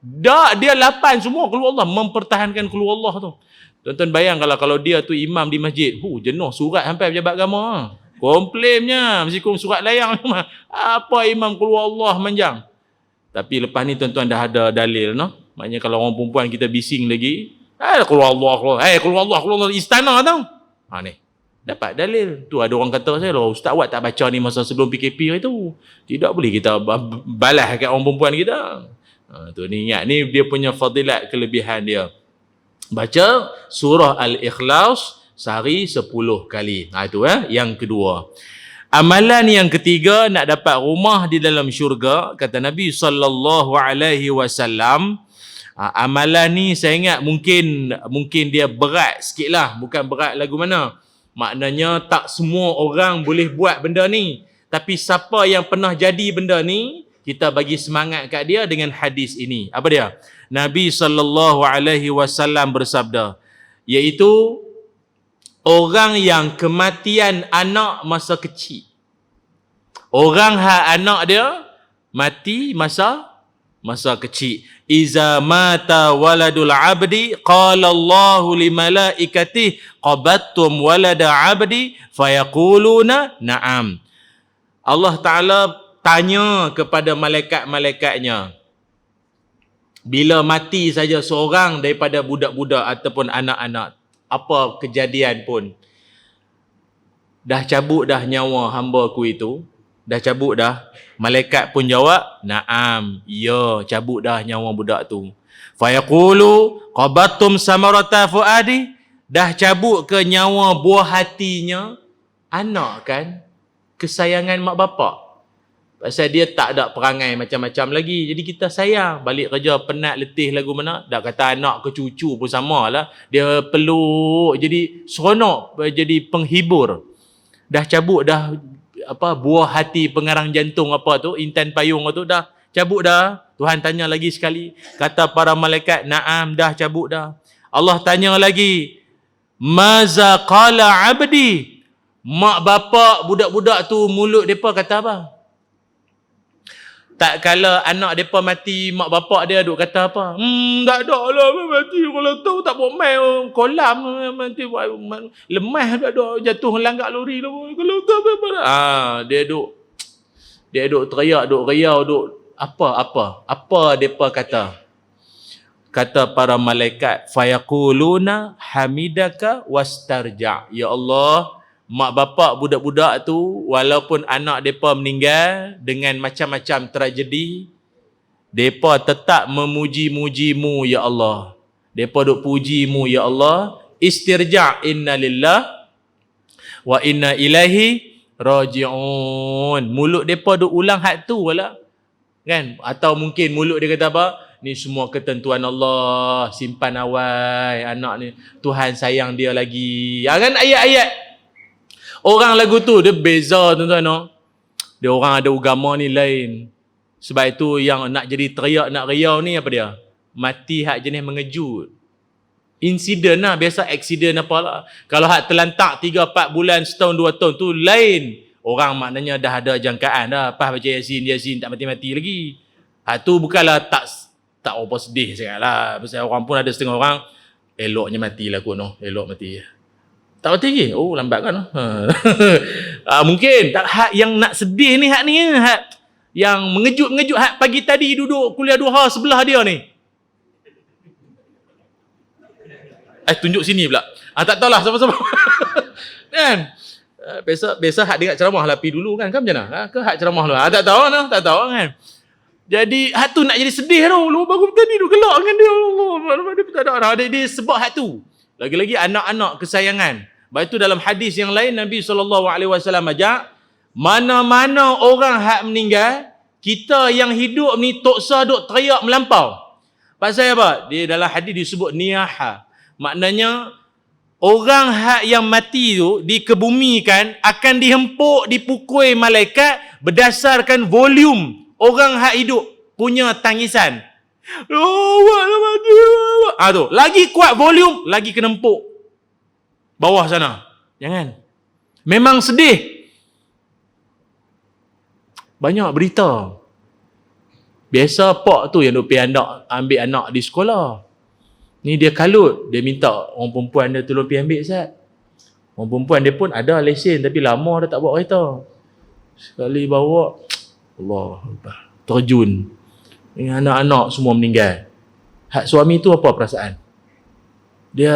dah dia 8 semua qul huwallah, mempertahankan qul huwallah tu. Tuan-tuan bayang kalau dia tu imam di masjid, jenuh surat sampai pejabat agama. Komplainnya mesti surat layang. Apa imam qul huwallah manjang. Tapi lepas ni tuan-tuan dah ada dalil noh. Maknanya kalau orang perempuan kita bising lagi, qul huwallah, qul huwallah istana tau. Ni dapat dalil. Tu ada orang kata saya, ustaz awak tak baca ni masa sebelum PKP itu. Tidak boleh kita balas kat orang perempuan kita. Tu ni ingat, ni dia punya fadilat, kelebihan dia. Baca surah Al-Ikhlas sehari 10 kali. Itu yang kedua. Amalan yang ketiga nak dapat rumah di dalam syurga, kata Nabi sallallahu alaihi wasallam. Amalan ni saya ingat mungkin dia berat sikitlah, bukan berat lagu mana. Maknanya tak semua orang boleh buat benda ni. Tapi siapa yang pernah jadi benda ni, kita bagi semangat kat dia dengan hadis ini. Apa dia? Nabi sallallahu alaihi wasallam bersabda, iaitu orang yang kematian anak masa kecil. Orang anak dia mati masa kecil. Iza mata waladul abdi qala Allahu li malaikatihi qabattum walada abdi fayaquluna na'am. Allah Ta'ala tanya kepada malaikat-malaikatnya, bila mati saja seorang daripada budak-budak ataupun anak-anak, apa kejadian pun, dah cabut dah nyawa hamba ku itu, dah cabut dah. Malaikat pun jawab, na'am, ya, cabut dah nyawa budak tu. Fayaqulu qabattum samarata fuadi, dah cabut ke nyawa buah hatinya. Anak kan kesayangan mak bapak. Pasal dia tak ada perangai macam-macam lagi. Jadi kita sayang. Balik kerja penat, letih lagu mana, dah kata anak ke cucu pun sama lah. Dia peluk, jadi seronok, jadi penghibur. Dah cabut dah buah hati, pengarang jantung intan payung tu dah cabut dah. Tuhan tanya lagi sekali. Kata para malaikat, na'am, dah cabut dah. Allah tanya lagi, maza qala abdi, mak bapak budak-budak tu mulut depa kata apa? Tak kala anak depa mati, mak bapak dia duk kata apa? Tak ada lah mati, kalau tahu tak buat main kolam mati, lemah tak ada, jatuh langgar lori lah. Kalau tahu dia duk teriak, duk riau, duk apa depa kata? Kata para malaikat, fayaquluna hamidaka wastarja. Ya Allah, mak bapak budak-budak tu, walaupun anak mereka meninggal dengan macam-macam tragedi, mereka tetap memuji-mujimu, ya Allah. Mereka duk pujimu, ya Allah. Istirja' inna lillah wa inna ilaihi raji'un. Mulut mereka duk ulang hak tu wala. Kan? Atau mungkin mulut dia kata apa? Ni semua ketentuan Allah, simpan awal anak ni. Tuhan sayang dia lagi. Kan ayat-ayat. Orang lagu tu dia beza tuan-tuan no. Dia orang ada agama ni lain. Sebab itu yang nak jadi teriak, nak riau ni apa dia? Mati hak jenis mengejut. Insiden lah, biasa aksiden apalah. Kalau hak terlantak 3-4 bulan, setahun 2 tahun tu lain. Orang maknanya dah ada jangkaan dah. Lepas baca Yasin tak mati-mati lagi. Hak tu bukanlah tak apa sedih sangat lah. Pasal orang pun ada setengah orang, eloknya matilah aku no. Elok mati. Tak mati lagi? Oh, lambat kan? Mungkin tak hak yang nak sedih ni, hak ni hak yang mengejut-mengejut, hak pagi tadi duduk kuliah duha sebelah dia ni. Tunjuk sini pula. Tak tahulah siapa-siapa. Kan? Biasa hak dengar ceramah lah pi dulu kan? Kan macam mana? Ke hak ceramah lah? Tak tahu kan? Jadi hak tu nak jadi sedih tau. Lu baru tadi duk gelak dengan dia. Allah, dia tak ada. Dia sebab hak tu. Lagi-lagi anak-anak kesayangan. Baik itu dalam hadis yang lain Nabi SAW ajak, Mana-mana orang hak meninggal, kita yang hidup ni toksa duk teriak melampau. Pasal apa? Dia dalam hadis disebut niyaha. Maknanya orang hak yang mati tu dikebumikan akan dihempuk, dipukul malaikat berdasarkan volume orang hak hidup punya tangisan. Tu, lagi kuat volume, lagi kena empuk bawah sana. Jangan. Memang sedih. Banyak berita. Biasa pak tu yang duk pergi ambil anak di sekolah. Ni dia kalut, dia minta orang perempuan dia tolong pergi ambil Ustaz. Orang perempuan dia pun ada lesen tapi lama dah tak bawa kereta. Sekali bawa, Allah terjun. Dengan anak-anak semua meninggal. Hak suami tu apa perasaan? Dia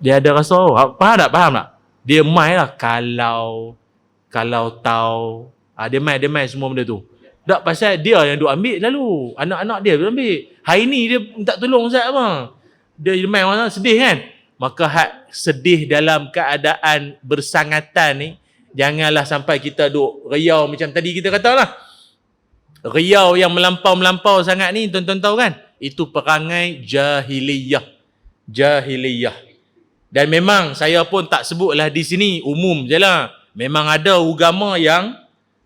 ada rasa, faham tak? Dia mai lah kalau tahu. Dia mai semua benda tu. Tak, pasal dia yang duk ambil lalu. Anak-anak dia duk ambil. Hari ni dia minta tolong Ustaz apa? Dia main mana sedih kan? Maka hak sedih dalam keadaan bersangatan ni, janganlah sampai kita duk riau macam tadi kita kata lah. Riau yang melampau-melampau sangat ni, tuan-tuan tahu kan? Itu perangai jahiliyah. Jahiliyah. Dan memang saya pun tak sebutlah di sini, umum je lah. Memang ada agama yang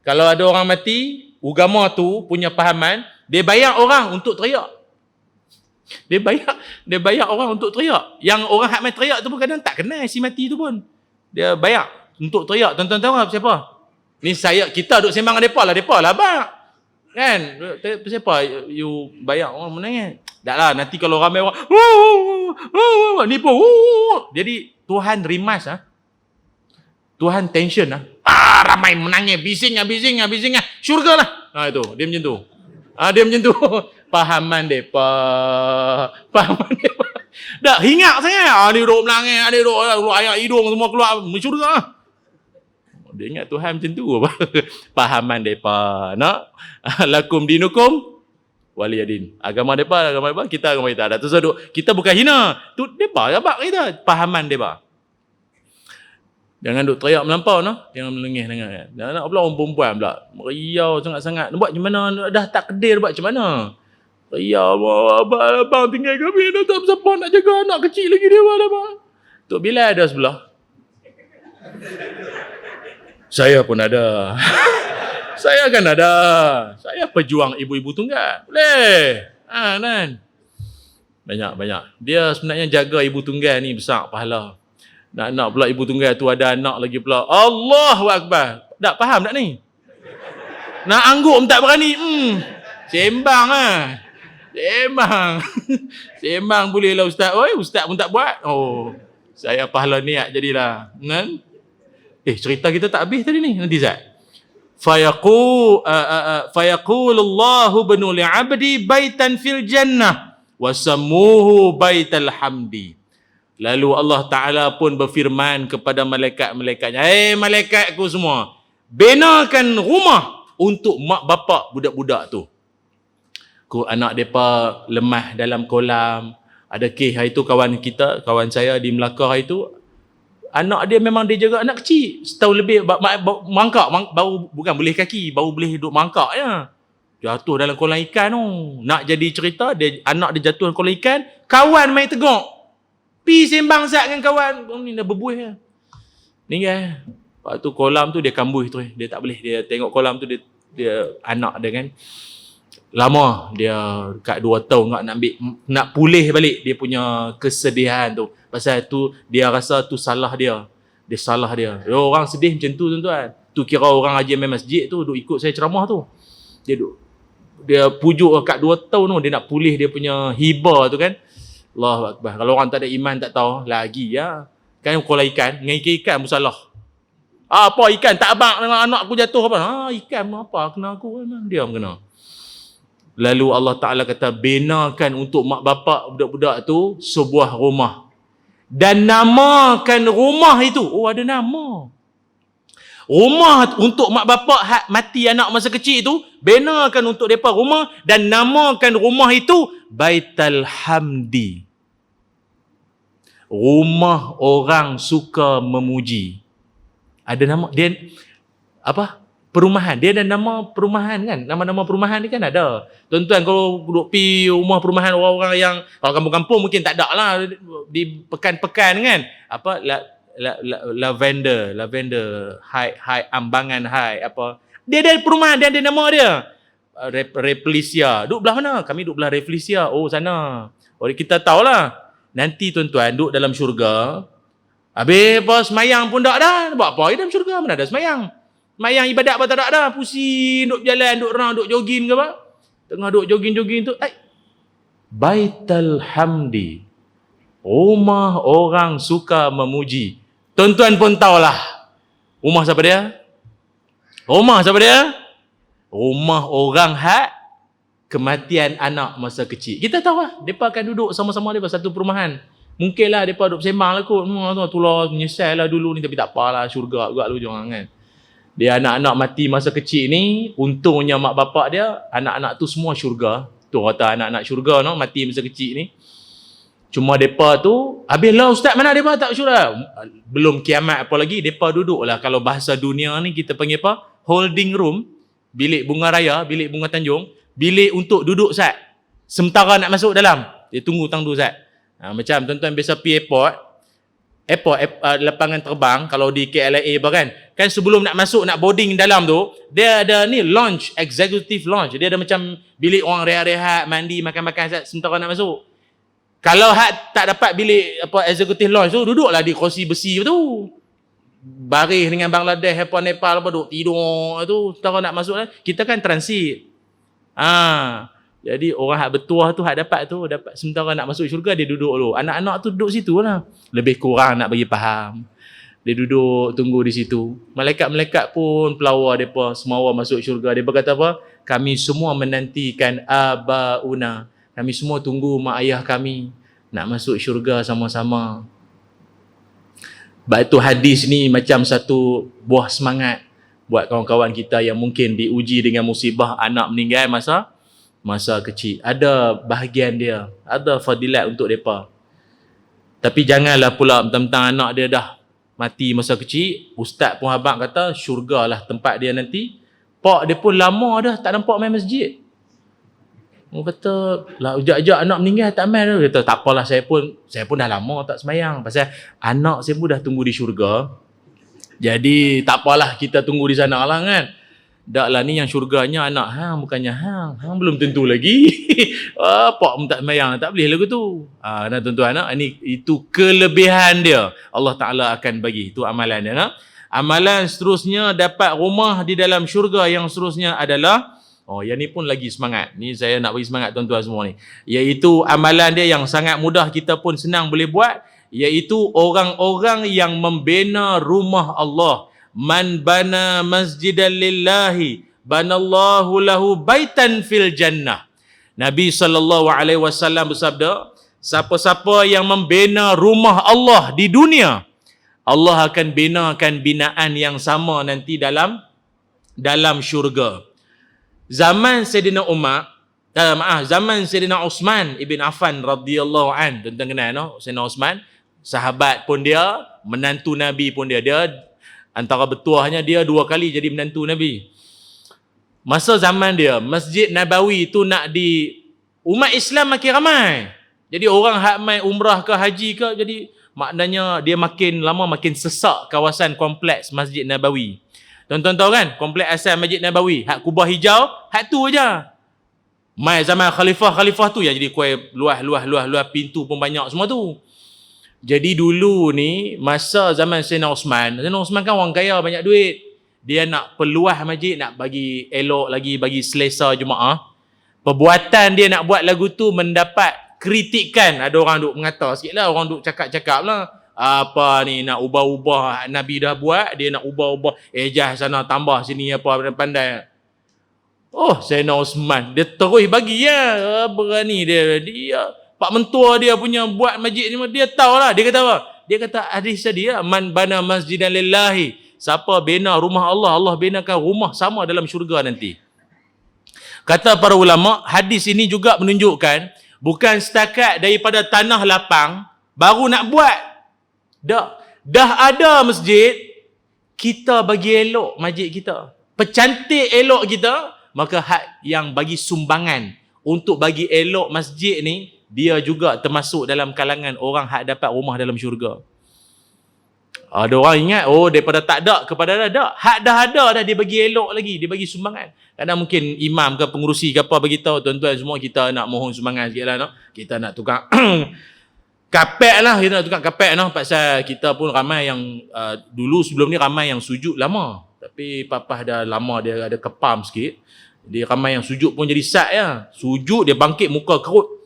kalau ada orang mati, agama tu punya fahaman, dia bayar orang untuk teriak. Dia bayar orang untuk teriak. Yang orang hak main teriak tu pun kadang tak kenal si mati tu pun. Dia bayar untuk teriak. Tuan-tuan tahu tak siapa? Ni kita duk sembang dengan depa lah bang. Kan? Siapa you bayar orang menangis? Tak lah, nanti kalau ramai orang ni pun jadi Tuhan rimas ah. Tuhan tension ah. Ramai menangis, bising. Syurga lah. Itu, dia macam tu. Dia macam tu. Pahaman depa. Dah hingat sangat. Dia duk menangis, dia duk air hidung semua keluar syurga lah. Dia ingat Tuhan macam tu apa? Pahaman depa. Nak? Lakum dinukum waliyadin. Agama depa, kita agama kita. Dah tu saduk. Kita bukan hina. Tu depa abak kita. Pahaman depa. Jangan duk teriak melampau noh. Jangan melengih dengan. Dan nak pula orang perempuan pula. Meriau sangat-sangat. Nak buat macam mana? Dah tak kedir buat macam mana? Riau abang tinggal kami dah tak siapa nak jaga anak kecil lagi dia abang. Tok Bilal ada sebelah. Saya pun ada. Saya kan ada. Saya pejuang ibu-ibu tunggal. Boleh. Kan. Banyak. Dia sebenarnya jaga ibu tunggal ni besar pahala. Nak pula ibu tunggal tu ada anak lagi pula. Allahu Akbar. Tak faham tak ni? Nak anggup pun tak berani. Sembang lah. Sembang boleh lah ustaz. Ustaz pun tak buat. Saya pahala niat jadilah. Kan? Cerita kita tak habis tadi ni. Nanti Zat. Fayaqulullahu banu li'abdi baitan fil jannah wasammuhu baital hamdi. Lalu Allah Ta'ala pun berfirman kepada malaikat-malaikatnya, malaikatku semua, binakan rumah untuk mak bapak budak-budak tu. Anak mereka lemah dalam kolam. Ada kes hari tu kawan saya di Melaka hari tu, anak dia memang dia jaga anak kecil. Setahun lebih mangkak, baru bukan boleh kaki, baru boleh duduk mangkak je. Jatuh dalam kolam ikan tu. Nak jadi cerita, anak dia jatuh dalam kolam ikan, kawan main teguk. Pi sembang sat dengan kawan. Ni dah berbuih lah. Meninggal. Lepas tu kolam tu dia kambuh terus. Dia tak boleh. Dia tengok kolam tu dia anak dia kan. Lama. Dia dekat 2 tahun nak pulih balik dia punya kesedihan tu. Pasal tu dia rasa tu salah dia. Dia salah dia. Orang sedih macam tu tuan-tuan. Tu kira orang haji main masjid tu duk ikut saya ceramah tu. Dia pujuk kat 2 tahun tu dia nak pulih dia punya hibah tu kan. Allahu Akbar. Kalau orang tak ada iman tak tahu lagi ya. Kan kolam ikan, dengan ikan musalah. Apa ikan tak abang dengan anak aku jatuh apa? Ikan apa kena aku memang dia kena. Lalu Allah Taala kata binakan untuk mak bapak budak-budak tu sebuah rumah. Dan namakan rumah itu. Ada nama. Rumah untuk mak bapak hak mati anak masa kecil itu, binakan untuk depa rumah dan namakan rumah itu Baital Hamdi. Rumah orang suka memuji. Ada nama dia apa? perumahan. Dia ada nama perumahan kan. Nama-nama perumahan ni kan ada. Tuan-tuan kalau duduk pi rumah perumahan orang-orang yang, kalau kampung-kampung mungkin tak ada lah. Di pekan-pekan kan. Apa, lavender, high, ambangan high, apa. Dia ada perumahan, dia ada nama dia. Rafflesia. Duduk belah mana? Kami duduk belah Rafflesia. Oh, sana. Oh, kita tahulah. Nanti tuan-tuan duduk dalam syurga. Habis apa semayang pun tak dah. Buat apa dalam syurga? Mana ada semayang? Semayang ibadat apa tak ada dah. Pusing, duduk berjalan, duduk round, duduk jogging ke apa? Tengah duduk jogging-jogging tu, Baitul Hamdi. Rumah orang suka memuji. Tuan-tuan pun tahulah. Rumah siapa dia? Rumah siapa dia? Rumah orang kematian anak masa kecil. Kita tahu lah. Mereka akan duduk sama-sama mereka satu perumahan. Mungkinlah mereka duduk bersembang lah kot. Itulah menyesal lah dulu ni. Tapi tak apalah. Syurga juga lu jangan kan. Dia anak-anak mati masa kecil ni. Untungnya mak bapak dia. Anak-anak tu semua syurga. Tu kata anak-anak syurga no, mati masa kecil ni. Cuma mereka tu. Habislah ustaz mana mereka tak syurga. Belum kiamat apa lagi. Mereka duduk lah. Kalau bahasa dunia ni kita panggil apa? Holding room. Bilik bunga raya. Bilik bunga Tanjung. Bilik untuk duduk Ustaz. Sementara nak masuk dalam. Dia tunggu tangdu Ustaz. Macam tuan-tuan biasa pergi airport, lapangan terbang, kalau di KLIA kan. Kan sebelum nak masuk, nak boarding dalam tu, dia ada ni lounge, executive lounge. Dia ada macam bilik orang rehat-rehat, mandi, makan-makan Ustaz, sementara nak masuk. Kalau tak dapat bilik executive lounge tu, duduklah di kursi besi tu. Baris dengan Bangladesh, Nepal, duduk tidur tu, sementara nak masuk. Kita kan transit. Jadi orang hak bertuah tu, hak dapat sementara nak masuk syurga, dia duduk dulu. Anak-anak tu duduk situ lah. Lebih kurang nak bagi faham. Dia duduk tunggu di situ. Malaikat-malaikat pun pelawar mereka semua masuk syurga. Dia berkata apa? Kami semua menantikan abauna. Kami semua tunggu mak ayah kami nak masuk syurga sama-sama. Sebab itu hadis ni macam satu buah semangat buat kawan-kawan kita yang mungkin diuji dengan musibah anak meninggal masa kecil. Ada bahagian dia, ada fadilat untuk mereka. Tapi janganlah pula mentang-mentang anak dia dah mati masa kecil, ustaz pun abang kata syurga lah tempat dia nanti. Pak dia pun lama dah tak nampak main masjid. Dia kata, lah ujak-ujak anak meninggal tak main dah. Dia kata, tak apalah saya pun dah lama tak semayang. Pasal anak saya pun dah tunggu di syurga. Jadi tak apalah kita tunggu di sana lah kan. Tak lah ni yang syurganya anak hang, bukannya hang. Hang belum tentu lagi. Pak pun tak semayang, tak boleh lagu tu. Nah tuan-tuan, itu kelebihan dia. Allah Ta'ala akan bagi. Itu amalan dia. Amalan seterusnya dapat rumah di dalam syurga yang seterusnya adalah, yang ni pun lagi semangat. Ni saya nak bagi semangat tuan-tuan semua ni. Iaitu amalan dia yang sangat mudah, kita pun senang boleh buat. Iaitu orang-orang yang membina rumah Allah. Man bana masjidan lillahi banallahu lahu baitan fil jannah. Nabi SAW bersabda, siapa-siapa yang membina rumah Allah di dunia, Allah akan binakan binaan yang sama nanti dalam syurga. Zaman Sayyidina zaman Sayyidina Uthman ibn Affan radhiyallahu an, tuan-tuan kenal no? Sayyidina Uthman, sahabat pun dia, menantu Nabi pun dia antara bertuahnya dia 2 kali jadi menantu Nabi. Masa zaman dia, Masjid Nabawi tu umat Islam makin ramai. Jadi orang hak mai umrah ke haji ke, jadi maknanya dia makin lama makin sesak kawasan kompleks Masjid Nabawi. Tuan-tuan tahu kan, kompleks asal Masjid Nabawi, hak kubah hijau, hak tu aja. Mai zaman khalifah tu yang jadi kuai luah pintu pun banyak semua tu. Jadi dulu ni, masa zaman Sayyidina Uthman kan orang kaya banyak duit. Dia nak peluah masjid, nak bagi elok lagi, bagi selesa jemaah. Perbuatan dia nak buat lagu tu mendapat kritikan. Ada orang duk mengata sikit lah, orang duk cakap-cakap lah. Apa ni, nak ubah-ubah, Nabi dah buat, dia nak ubah-ubah. Sana tambah sini apa, pandai. Sayyidina Uthman, dia terus bagi ya. Berani dia Pak mentua dia punya buat masjid ni, dia tahu lah. Dia kata apa? Dia kata hadis tadi, man bana masjidan lillahi. Siapa bina rumah Allah, Allah binakan rumah sama dalam syurga nanti. Kata para ulama, hadis ini juga menunjukkan bukan setakat daripada tanah lapang baru nak buat. Dah ada masjid, kita bagi elok masjid kita. pecantik elok kita, maka hak yang bagi sumbangan untuk bagi elok masjid ni, dia juga termasuk dalam kalangan orang hak dapat rumah dalam syurga. Ada orang ingat, daripada tak ada kepada ada. Hak dah ada dah, dia bagi elok lagi, dia bagi sumbangan. Kadang mungkin imam ke pengurusi ke apa beritahu, tuan-tuan semua kita nak mohon sumbangan sikit lah. No? Kita nak tukar kapek lah, kita nak tukar kapek lah. Pasal kita pun ramai yang, dulu sebelum ni ramai yang sujud lama. Tapi papah dah lama dia ada kepam sikit. Dia ramai yang sujud pun jadi sat ya. Sujud dia bangkit muka kerut.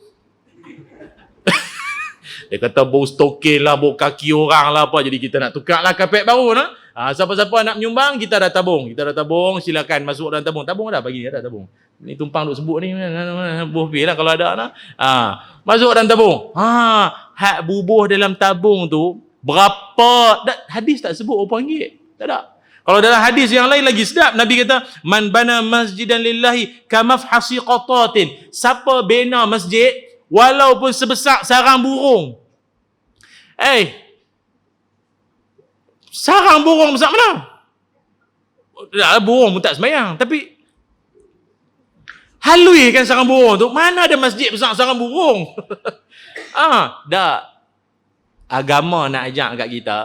Dia kata bau stokin lah, bau kaki orang lah apa. Jadi kita nak tukar lah kapek baru. No? Siapa-siapa nak menyumbang, kita dah tabung. Kita dah tabung, silakan masuk dalam tabung. Tabung dah bagi, dah tabung. Ni tumpang duk sebut ni. Bubuh lah kalau ada. No? Masuk dalam tabung. Hak bubuh dalam tabung tu, berapa? Hadis tak sebut RM1. Tak ada. Kalau dalam hadis yang lain lagi sedap, Nabi kata, man bana masjidan lillahi kamafhasi qatatin. Siapa bina masjid, walaupun sebesar sarang burung. Sarang burung besar mana? Burung pun tak sembahyang. Tapi halui kan sarang burung tu. Mana ada masjid besar sarang burung? Dah. Agama nak ajak kat kita,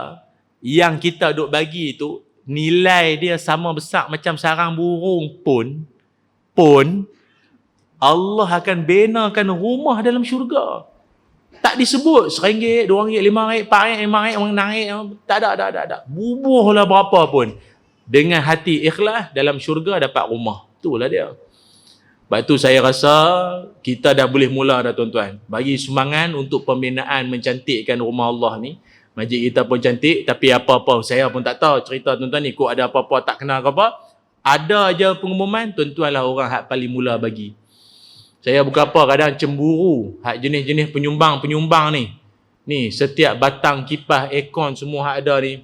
yang kita duk bagi tu, nilai dia sama besar macam sarang burung pun Allah akan benakan rumah dalam syurga. Tak disebut RM1, RM2, RM5, RM4, RM5, RM6. Tak ada. Bubuhlah berapa pun. Dengan hati ikhlas, dalam syurga dapat rumah. Itulah dia. Sebab tu saya rasa kita dah boleh mula dah tuan-tuan. Bagi sumbangan untuk pembinaan mencantikkan rumah Allah ni. Masjid kita pun cantik, tapi apa-apa saya pun tak tahu cerita tuan-tuan ni. Kok ada apa-apa tak kenal ke apa. Ada je pengumuman, tuan-tuan lah orang hak paling mula bagi. Saya bukan apa, kadang cemburu hak jenis-jenis penyumbang ni. Ni, setiap batang kipas, aircon semua hak ada ni.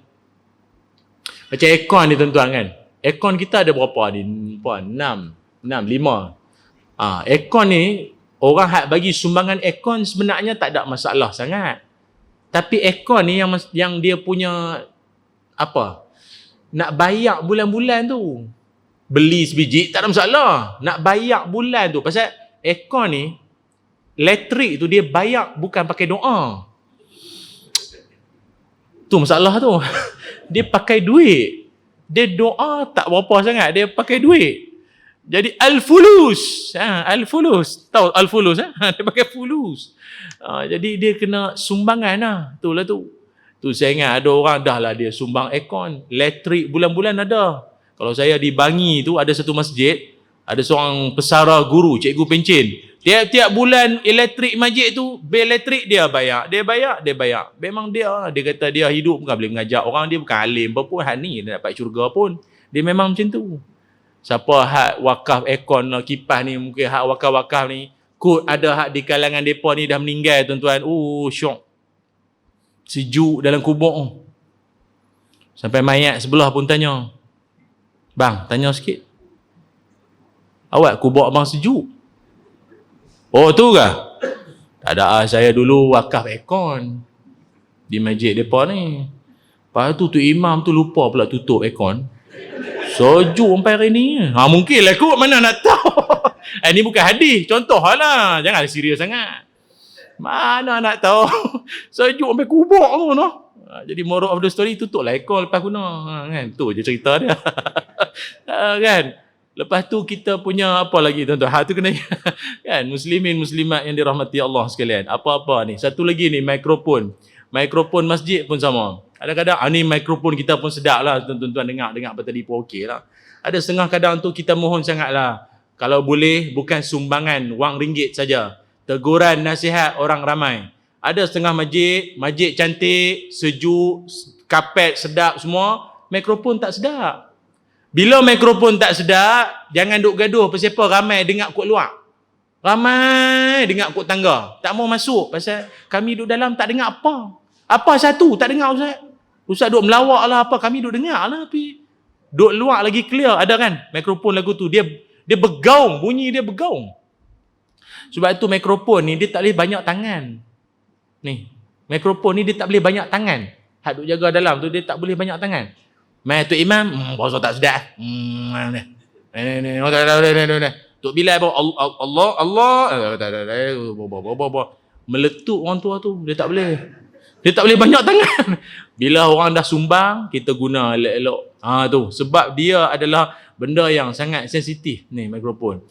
Macam aircon ni tuan-tuan kan. Aircon kita ada berapa ni? 6, 5. Aircon ni, orang hak bagi sumbangan aircon sebenarnya tak ada masalah sangat. Tapi aircon ni yang dia punya, nak bayar bulan-bulan tu. Beli sebiji tak ada masalah. Nak bayar bulan tu. Pasal aircon ni, elektrik tu dia bayar bukan pakai doa. Tu masalah tu. Dia pakai duit. Dia doa tak berapa sangat. Dia pakai duit. Jadi al-fulus. Al-fulus. Tahu al-fulus? Dia pakai fulus. Jadi dia kena sumbangan lah. Itulah tu. Tu saya ingat ada orang dah lah dia sumbang aircon. Elektrik bulan-bulan ada. Kalau saya di Bangi tu ada satu masjid. Ada seorang pesara guru, cikgu pencen. Tiap-tiap bulan elektrik masjid tu, bil elektrik dia bayar. Dia bayar. Memang dia kata dia hidup bukan boleh mengajar orang, dia bukan alim apa pun. Hak ni dia dapat syurga pun. Dia memang macam tu. Siapa hak wakaf aircon kipas ni, mungkin hak wakaf-wakaf ni, kot ada hak di kalangan mereka ni dah meninggal tuan-tuan. Syok. Sejuk dalam kubur. Sampai mayat sebelah pun tanya. Bang, tanya sikit. Awak kubur abang sejuk. Tu ke? Tak ada, saya dulu wakaf aircon di masjid mereka ni. Lepas tu imam tu lupa pula tutup aircon. Sejuk sampai hari ni. Mungkin lah kot, mana nak tahu. Ini bukan hadis, contoh lah. Jangan serius sangat. Mana nak tahu. Sejuk sampai kubur tu no. Jadi moral of the story, tutup lah aircon lepas guna. Kan? Tu je cerita dia. Kan? Lepas tu kita punya apa lagi tuan-tuan? Tu kena kan, muslimin muslimat yang dirahmati Allah sekalian. Apa-apa ni. Satu lagi ni mikrofon. Mikrofon masjid pun sama. Kadang-kadang ni mikrofon kita pun sedap lah tuan-tuan dengar apa tadi pun okey lah. Ada setengah kadang tu kita mohon sangatlah. Kalau boleh bukan sumbangan wang ringgit saja. Teguran nasihat orang ramai. Ada setengah masjid cantik, sejuk, kapet sedap semua, mikrofon tak sedap. Bila mikrofon tak sedap, jangan duk gaduh pasal apa ramai dengar kot luar. Ramai dengar kot tangga. Tak mau masuk pasal kami duduk dalam tak dengar apa. Apa satu tak dengar Ustaz. Ustaz duk melawak lah apa, kami duk dengar lah tapi duk luar lagi clear. Ada kan mikrofon lagu tu, dia bergaung, bunyi dia bergaung. Sebab tu mikrofon ni dia tak boleh banyak tangan. Ni, mikrofon ni dia tak boleh banyak tangan. Hak duk jaga dalam tu dia tak boleh banyak tangan. Mai tu imam, puasa tak sedap. Ni. Tok Bilal bawa Allah, meletup orang tua tu. Dia tak boleh. Dia tak boleh banyak tangan. Bila orang dah sumbang, kita guna elok-elok. Tu. Sebab dia adalah benda yang sangat sensitif ni, mikrofon.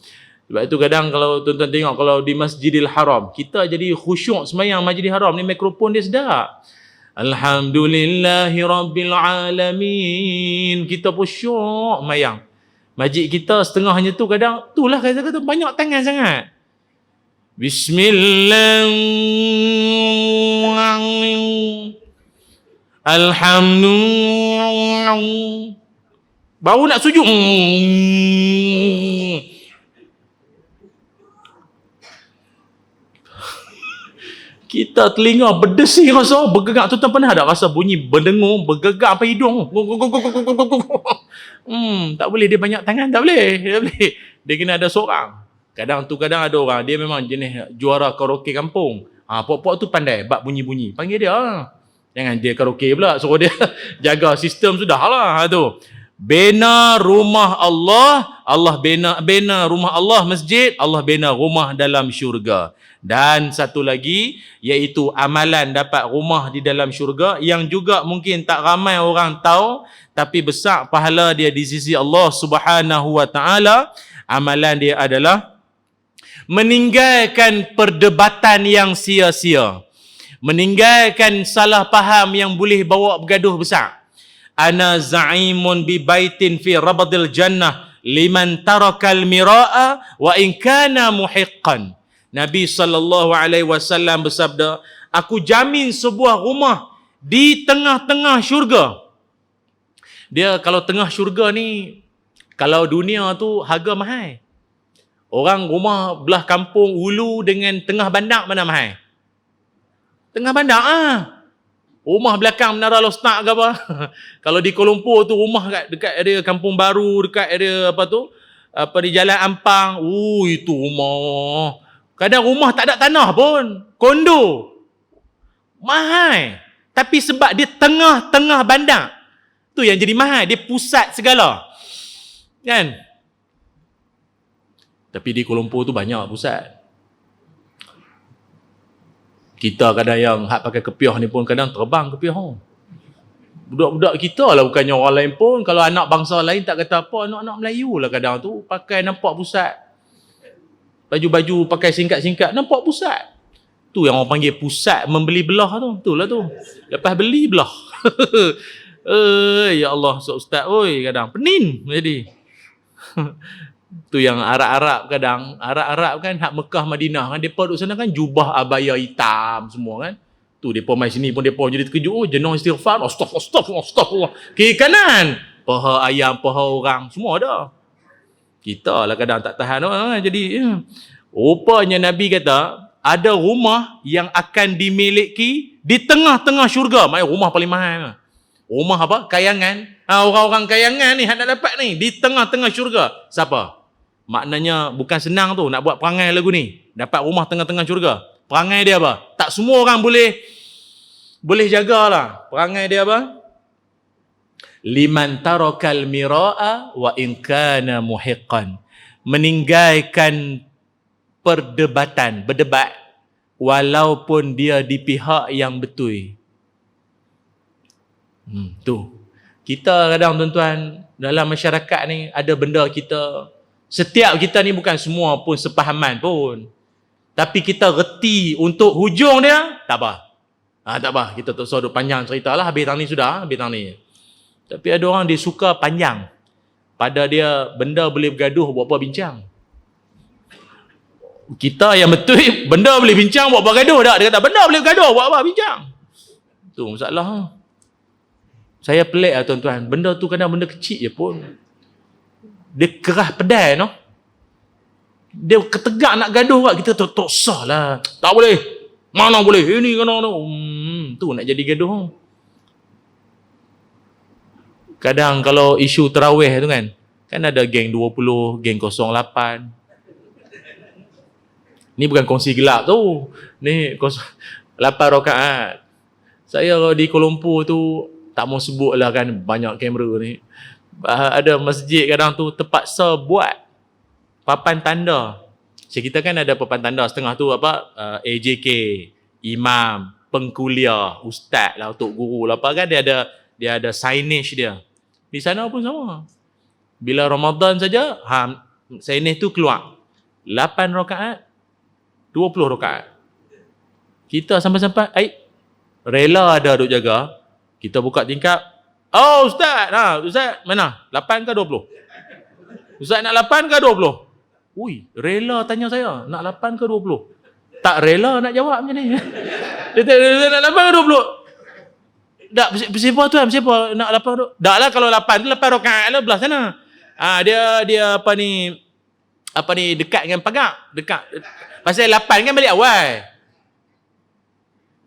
Sebab itu kadang kalau tuan-tuan tengok, kalau di Masjidil Haram, kita jadi khusyuk sembahyang Masjidil Haram ni, mikrofon dia sedap. Alhamdulillahi Rabbil Alamin. Kita pun syok sembahyang. Masjid kita setengahnya tu kadang, itulah kata-kata banyak tangan sangat. Bismillahirrahmanirrahim. Alhamdulillah. Baru nak sujud. Kita telinga berdesi rasa, bergegak. Tuan-tuan pernah tak rasa bunyi berdengung, bergegak apa hidung? Tak boleh dia banyak tangan, tak boleh. Dia kena ada seorang. Kadang ada orang, dia memang jenis juara karaoke kampung. Pok-pok tu pandai bab bunyi-bunyi. Panggil dia. Jangan dia karaoke pula, suruh dia jaga sistem sudahlah tu. Bina rumah Allah, Allah bina rumah Allah masjid, Allah bina rumah dalam syurga. Dan satu lagi, iaitu amalan dapat rumah di dalam syurga, yang juga mungkin tak ramai orang tahu, tapi besar pahala dia di sisi Allah Subhanahu wa taala. Amalan dia adalah meninggalkan perdebatan yang sia-sia, meninggalkan salah faham yang boleh bawa bergaduh besar. Ana za'imun bi baitin fi rabadil jannah liman tarakal mira'a wa in kana muhiqqan. Nabi SAW bersabda, aku jamin sebuah rumah di tengah-tengah syurga. Dia kalau tengah syurga ni, kalau dunia tu harga mahal. Orang rumah belah kampung Ulu dengan tengah bandar mana mahal? Tengah bandar Rumah belakang Menara Lostak ke apa? Kalau di Kuala Lumpur tu rumah dekat area Kampung Baru, dekat area di Jalan Ampang, itu rumah. Kadang rumah tak ada tanah pun, kondo. Mahal. Tapi sebab dia tengah-tengah bandar, tu yang jadi mahal, dia pusat segala. Kan? Tapi di Kuala Lumpur tu banyak pusat. Kita kadang yang hak pakai kepiah ni pun kadang terbang kepiah. Budak-budak kita lah, bukannya orang lain pun. Kalau anak bangsa lain tak kata apa, anak-anak Melayu lah kadang tu pakai nampak pusat. Baju-baju pakai singkat-singkat, nampak pusat. Tu yang orang panggil pusat membeli belah tu. Itulah tu. Lepas beli belah. Ya Allah, ustaz kadang penin jadi. Tu yang Arab-Arab kadang, Arab-Arab kan hak Mekah Madinah kan, depa duduk sana kan jubah abaya hitam semua kan. Tu depa mai sini pun depa jadi terkejut, jenuh istighfar, astagfirullah. Kiri kanan, paha ayam, paha orang semua ada. Kita lah kadang tak tahan jadi rupanya Nabi kata ada rumah yang akan dimiliki di tengah-tengah syurga. Maksudnya rumah paling mahal. Rumah apa? Kayangan. Orang-orang kayangan ni nak dapat ni di tengah-tengah syurga. Siapa? Maknanya bukan senang tu nak buat perangai lagu ni. Dapat rumah tengah-tengah syurga. Perangai dia apa? Tak semua orang boleh jagalah. Perangai dia apa? Liman tarakal mira'a wa in kana muhiqqan. Meninggalkan perdebatan, berdebat walaupun dia di pihak yang betul. Tu. Kita kadang tuan-tuan dalam masyarakat ni ada benda kita, setiap kita ni bukan semua pun sepahaman pun. Tapi kita reti untuk hujung dia, tak apa. Tak apa, kita tak usah duk panjang ceritalah, habis tang ni sudah, habis tang ni. Tapi ada orang dia suka panjang. Pada dia benda boleh bergaduh buat apa bincang. Kita yang betul benda boleh bincang buat apa gaduh tak? Dia kata benda boleh bergaduh buat apa bincang. Tu masalah. Saya pelik lah tuan-tuan. Benda tu kadang benda kecil je pun. Dia kerah pedai no. Dia ketegak nak gaduh kat kita tak sah lah. Tak boleh. Mana boleh? Ini kena tu. Tu nak jadi gaduh. Kadang kalau isu terawih tu kan ada geng 20, geng 08. Ni bukan kongsi gelap tu. Ni 8 rakaat. Saya di Kuala Lumpur tu tak mau sebut lah kan, banyak kamera ni. Ada masjid kadang tu terpaksa buat papan tanda. So, kita kan ada papan tanda setengah tu apa, AJK, imam, pengkuliah, ustaz lah, untuk guru lah apa kan, dia ada signage dia. Di sana pun sama. Bila Ramadan saja, signage tu keluar. 8 rakaat, 20 rakaat. Kita sampai-sampai rela ada duk jaga. Kita buka tingkap. Oh ustaz, ustaz mana? 8 ke 20? Ustaz nak 8 ke 20? Ui, rela tanya saya, nak 8 ke 20? Tak rela nak jawab macam ni. Dia nak 8 ke 20? Tak, bersiapa tuan, bersiapa nak 8 ke 20? Tak lah, kalau 8 tu 8 rakaat lah belah sana. Dia apa ni dekat dengan pagar, dekat. Pasal 8 kan balik awal.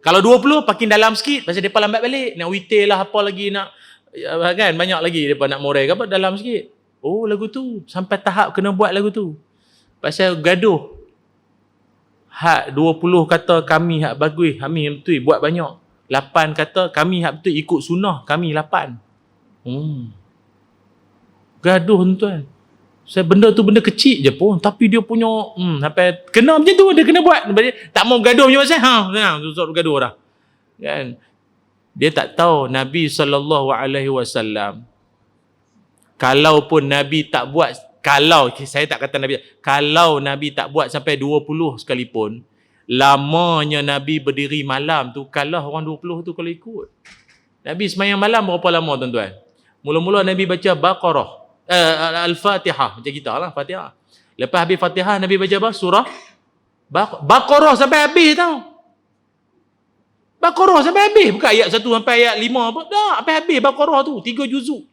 Kalau 20 parking dalam sikit, pasal depa lambat balik, nak witir lah apa lagi nak kan, banyak lagi depa nak morai ke apa, dalam sikit. Oh lagu tu sampai tahap kena buat lagu tu. Pasal gaduh. Hak 20 kata kami hak bagus, kami yang betul buat banyak. 8 kata kami hak betul ikut sunnah, kami 8. Gaduh tuan. Saya benda tu benda kecil je pun, tapi dia punya sampai kena macam tu, dia kena buat. Tak mau gaduh macam mana, susah gaduh dah. Kan? Dia tak tahu Nabi SAW, kalaupun Nabi tak buat, saya tak kata Nabi, kalau Nabi tak buat sampai 20 sekalipun, lamanya Nabi berdiri malam tu kalah orang 20 tu kalau ikut. Nabi semayang malam berapa lama tuan-tuan? Mula-mula Nabi baca Baqarah, Al-Fatihah, macam kita lah, Fatihah. Lepas habis Fatihah, Nabi baca apa? Surah Baqarah sampai habis tau. Baqarah sampai habis. Bukan ayat 1 sampai ayat 5 apa. Tak, sampai habis Baqarah tu. 3 juzuk.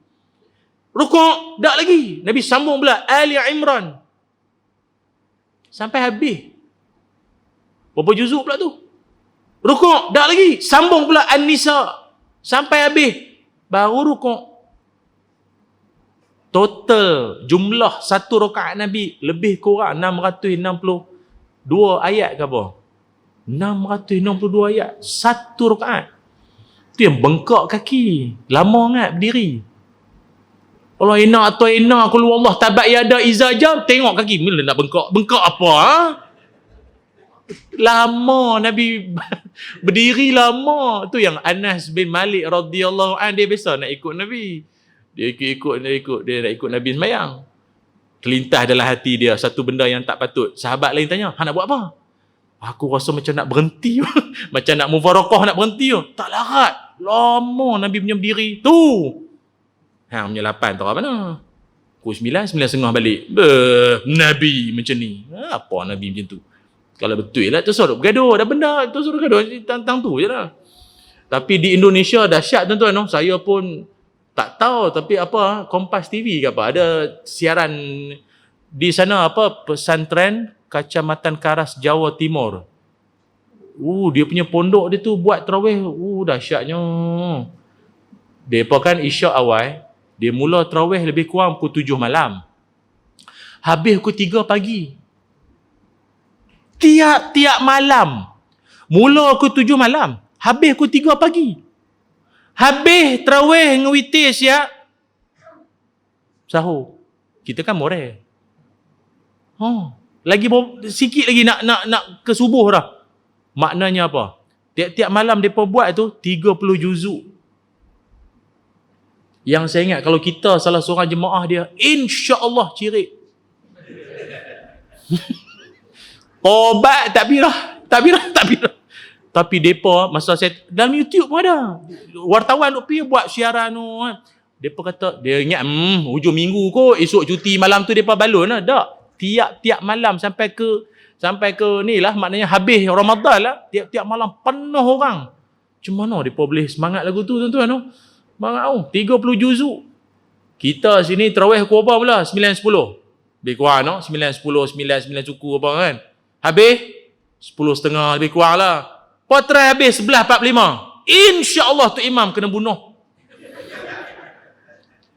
Rukuk, tak lagi. Nabi sambung pula Ali Imran. Sampai habis. Berapa juzuk pula tu? Rukuk, tak lagi. Sambung pula An-Nisa. Sampai habis. Baru rukuk. Total jumlah satu rakaat Nabi lebih kurang 662 ayat ke apa? 662 ayat satu rakaat. Tu yang bengkak kaki, lama sangat berdiri. Allah enak atau enak qul Allah tabat yada izajam, tengok kaki bila nak bengkak. Bengkak apa Lama Nabi berdiri lama. Tu yang Anas bin Malik radhiyallahu anhu, dia biasa nak ikut Nabi. Dia nak ikut Nabi sembahyang. Terlintas dalam hati dia satu benda yang tak patut. Sahabat lain tanya, nak buat apa? Aku rasa macam nak berhenti. Macam nak mufarakah nak berhenti. Tak larat. Lama Nabi punya berdiri. Tu. Punya 8 tahu mana? Pukul 9, 9.30 balik. Nabi macam ni. Apa Nabi macam tu? Kalau betul lah, tu suruh bergaduh. Dah benda, tu suruh gaduh. Tentang tu je lah. Tapi di Indonesia dahsyat tuan-tuan. Saya pun tak tahu, tapi apa, Kompas TV ke apa, ada siaran di sana apa, pesantren Kecamatan Karas, Jawa Timur. Dia punya pondok dia tu buat tarawih, dahsyatnya. Depa kan isyak awal, dia mula tarawih lebih kurang pukul 7 malam. Habis pukul 3 pagi. Tiap-tiap malam. Mula pukul 7 malam, habis pukul 3 pagi. Habis tarawih ngewitir siap sahur. Kita kan moral. Lagi sikit lagi nak ke subuh dah. Maknanya apa? Tiap-tiap malam depa buat tu 30 juzuk. Yang saya ingat kalau kita salah seorang jemaah dia, insya-Allah cirit. Tobat takbirah. Tapi depa masa saya dalam YouTube pun ada. Wartawan duk pergi buat siaran tu kan. Depa kata dia ingat hujung minggu kot, esok cuti malam tu depa balun lah. Tak. Tiap-tiap malam sampai ke ni lah, maknanya habis Ramadan lah, tiap-tiap malam penuh orang. Macam mana depa boleh semangat lagu tu tuan-tuan tu? Semangat 30 juzuk. Kita sini tarawih pukul apa pula? 9.10. Lebih kurang 9.10, 9 cukup apa kan. Habis 10.30 lebih kurang lah. Potret habis 11.45. InsyaAllah tu imam kena bunuh.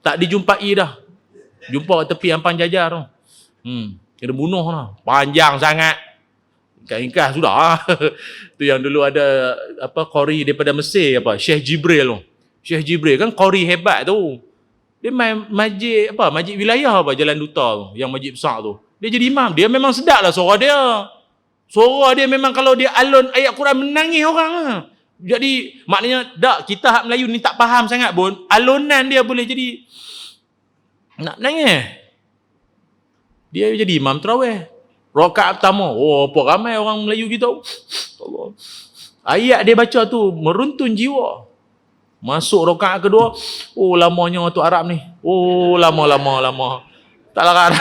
Tak dijumpai dah. Jumpa kat tepi ampang jajar tu. Kena bunuh lah. Panjang sangat. Ingkar sudah. Tu yang dulu ada qori daripada Mesir, Syekh Jibril tu. Syekh Jibril kan qari hebat tu. Dia main masjid wilayah apa Jalan Duta tu, yang masjid besar tu. Dia jadi imam. Dia memang sedap lah suara dia. Suara dia memang kalau dia alun ayat Quran menangis orang lah. Jadi maknanya kita hak Melayu ni tak faham sangat pun, alunan dia boleh jadi nak nangis. Dia jadi imam tarawih. Rakaat pertama, apa ramai orang Melayu kita. Allah. Ayat dia baca tu meruntun jiwa. Masuk rakaat kedua, lamanya tu Arab ni. Lama. Tak larang.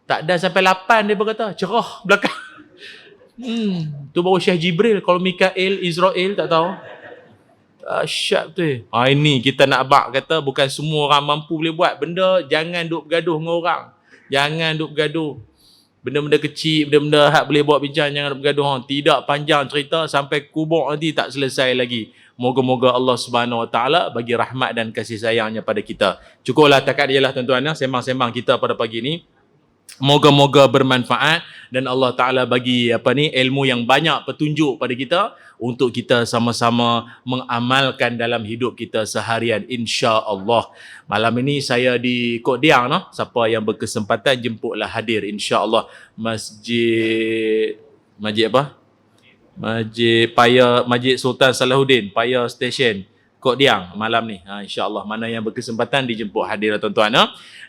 Tak ada sampai 8 dia berkata, cerah belakang. Tu baru Syekh Jibril. Kalau Mikael, Israel tak tahu. Dahsyat tu. Ini kita nak abang kata bukan semua orang mampu boleh buat benda. Jangan duk bergaduh dengan orang. Jangan duk bergaduh. Benda-benda kecil, benda-benda hak boleh buat bincang, jangan duk bergaduh. Tidak panjang cerita sampai kubur nanti tak selesai lagi. Moga-moga Allah Subhanahu Wa Taala bagi rahmat dan kasih sayangnya pada kita. Cukuplah takat dia lah tuan-tuan, sembang-sembang kita pada pagi ni. Moga-moga bermanfaat dan Allah Ta'ala bagi ilmu yang banyak petunjuk pada kita untuk kita sama-sama mengamalkan dalam hidup kita seharian, insya-Allah. Malam ini saya di Kok Diang, siapa yang berkesempatan jemputlah hadir, insya-Allah. Masjid apa? Masjid Sultan Salahuddin, Paya Station, Kok Diang malam ni. InsyaAllah mana yang berkesempatan dijemput hadir tuan-tuan.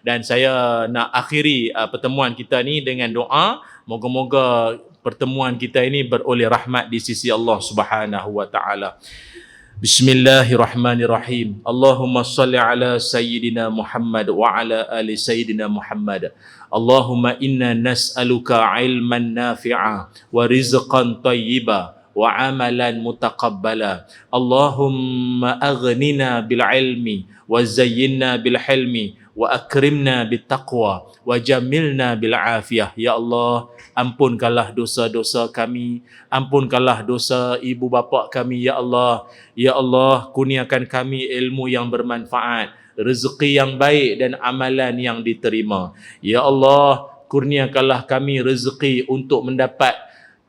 Dan saya nak akhiri pertemuan kita ni dengan doa. Moga-moga pertemuan kita ini beroleh rahmat di sisi Allah Subhanahu Wa Taala. Bismillahirrahmanirrahim. Allahumma salli ala Sayyidina Muhammad wa ala ali Sayyidina Muhammad. Allahumma inna nas'aluka ilman nafi'a wa rizqan tayyiba wa amalan mutaqabbala. Allahumma aghnina bil ilmi wa zayyinna bil hilmi wa akrimna bit taqwa wa jamilna bil afiyah. Ya Allah, ampunkanlah dosa-dosa kami, ampunkanlah dosa ibu bapa kami ya Allah. Ya Allah, kurniakan kami ilmu yang bermanfaat, rezeki yang baik dan amalan yang diterima. Ya Allah, kurniakanlah kami rezeki untuk mendapat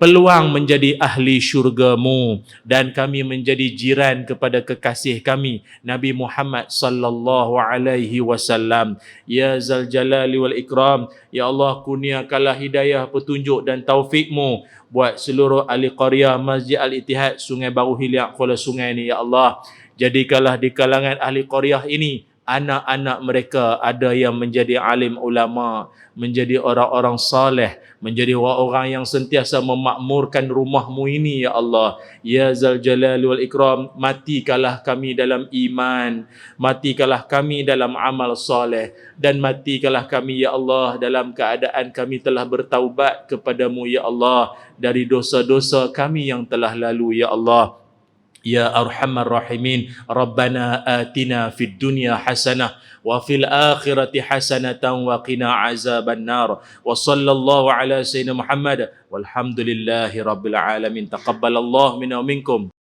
peluang menjadi ahli syurga-Mu dan kami menjadi jiran kepada kekasih kami Nabi Muhammad sallallahu alaihi wasallam. Ya Zal Jalali wal Ikram, ya Allah, kurniakanlah hidayah, petunjuk dan taufik-Mu buat seluruh ahli qaryah Masjid Al-Ittihad Sungai Baru Hilyak Kuala Sungai ni ya Allah. Jadikanlah di kalangan ahli qaryah ini anak-anak mereka ada yang menjadi alim ulama, menjadi orang-orang saleh, menjadi orang-orang yang sentiasa memakmurkan rumah-Mu ini ya Allah. Ya Zal Jalali wal Ikram, matikanlah kami dalam iman, matikanlah kami dalam amal soleh, dan matikanlah kami ya Allah dalam keadaan kami telah bertaubat kepadamu ya Allah dari dosa-dosa kami yang telah lalu ya Allah. Ya Arhamar Rahimin, Rabbana atina fid dunya hasanah wa fil akhirati hasanatan wa qina azaban nar. Wa sallallahu ala sayyidina Muhammad walhamdulillahi rabbil alamin. Taqabbalallahu minna wa minkum.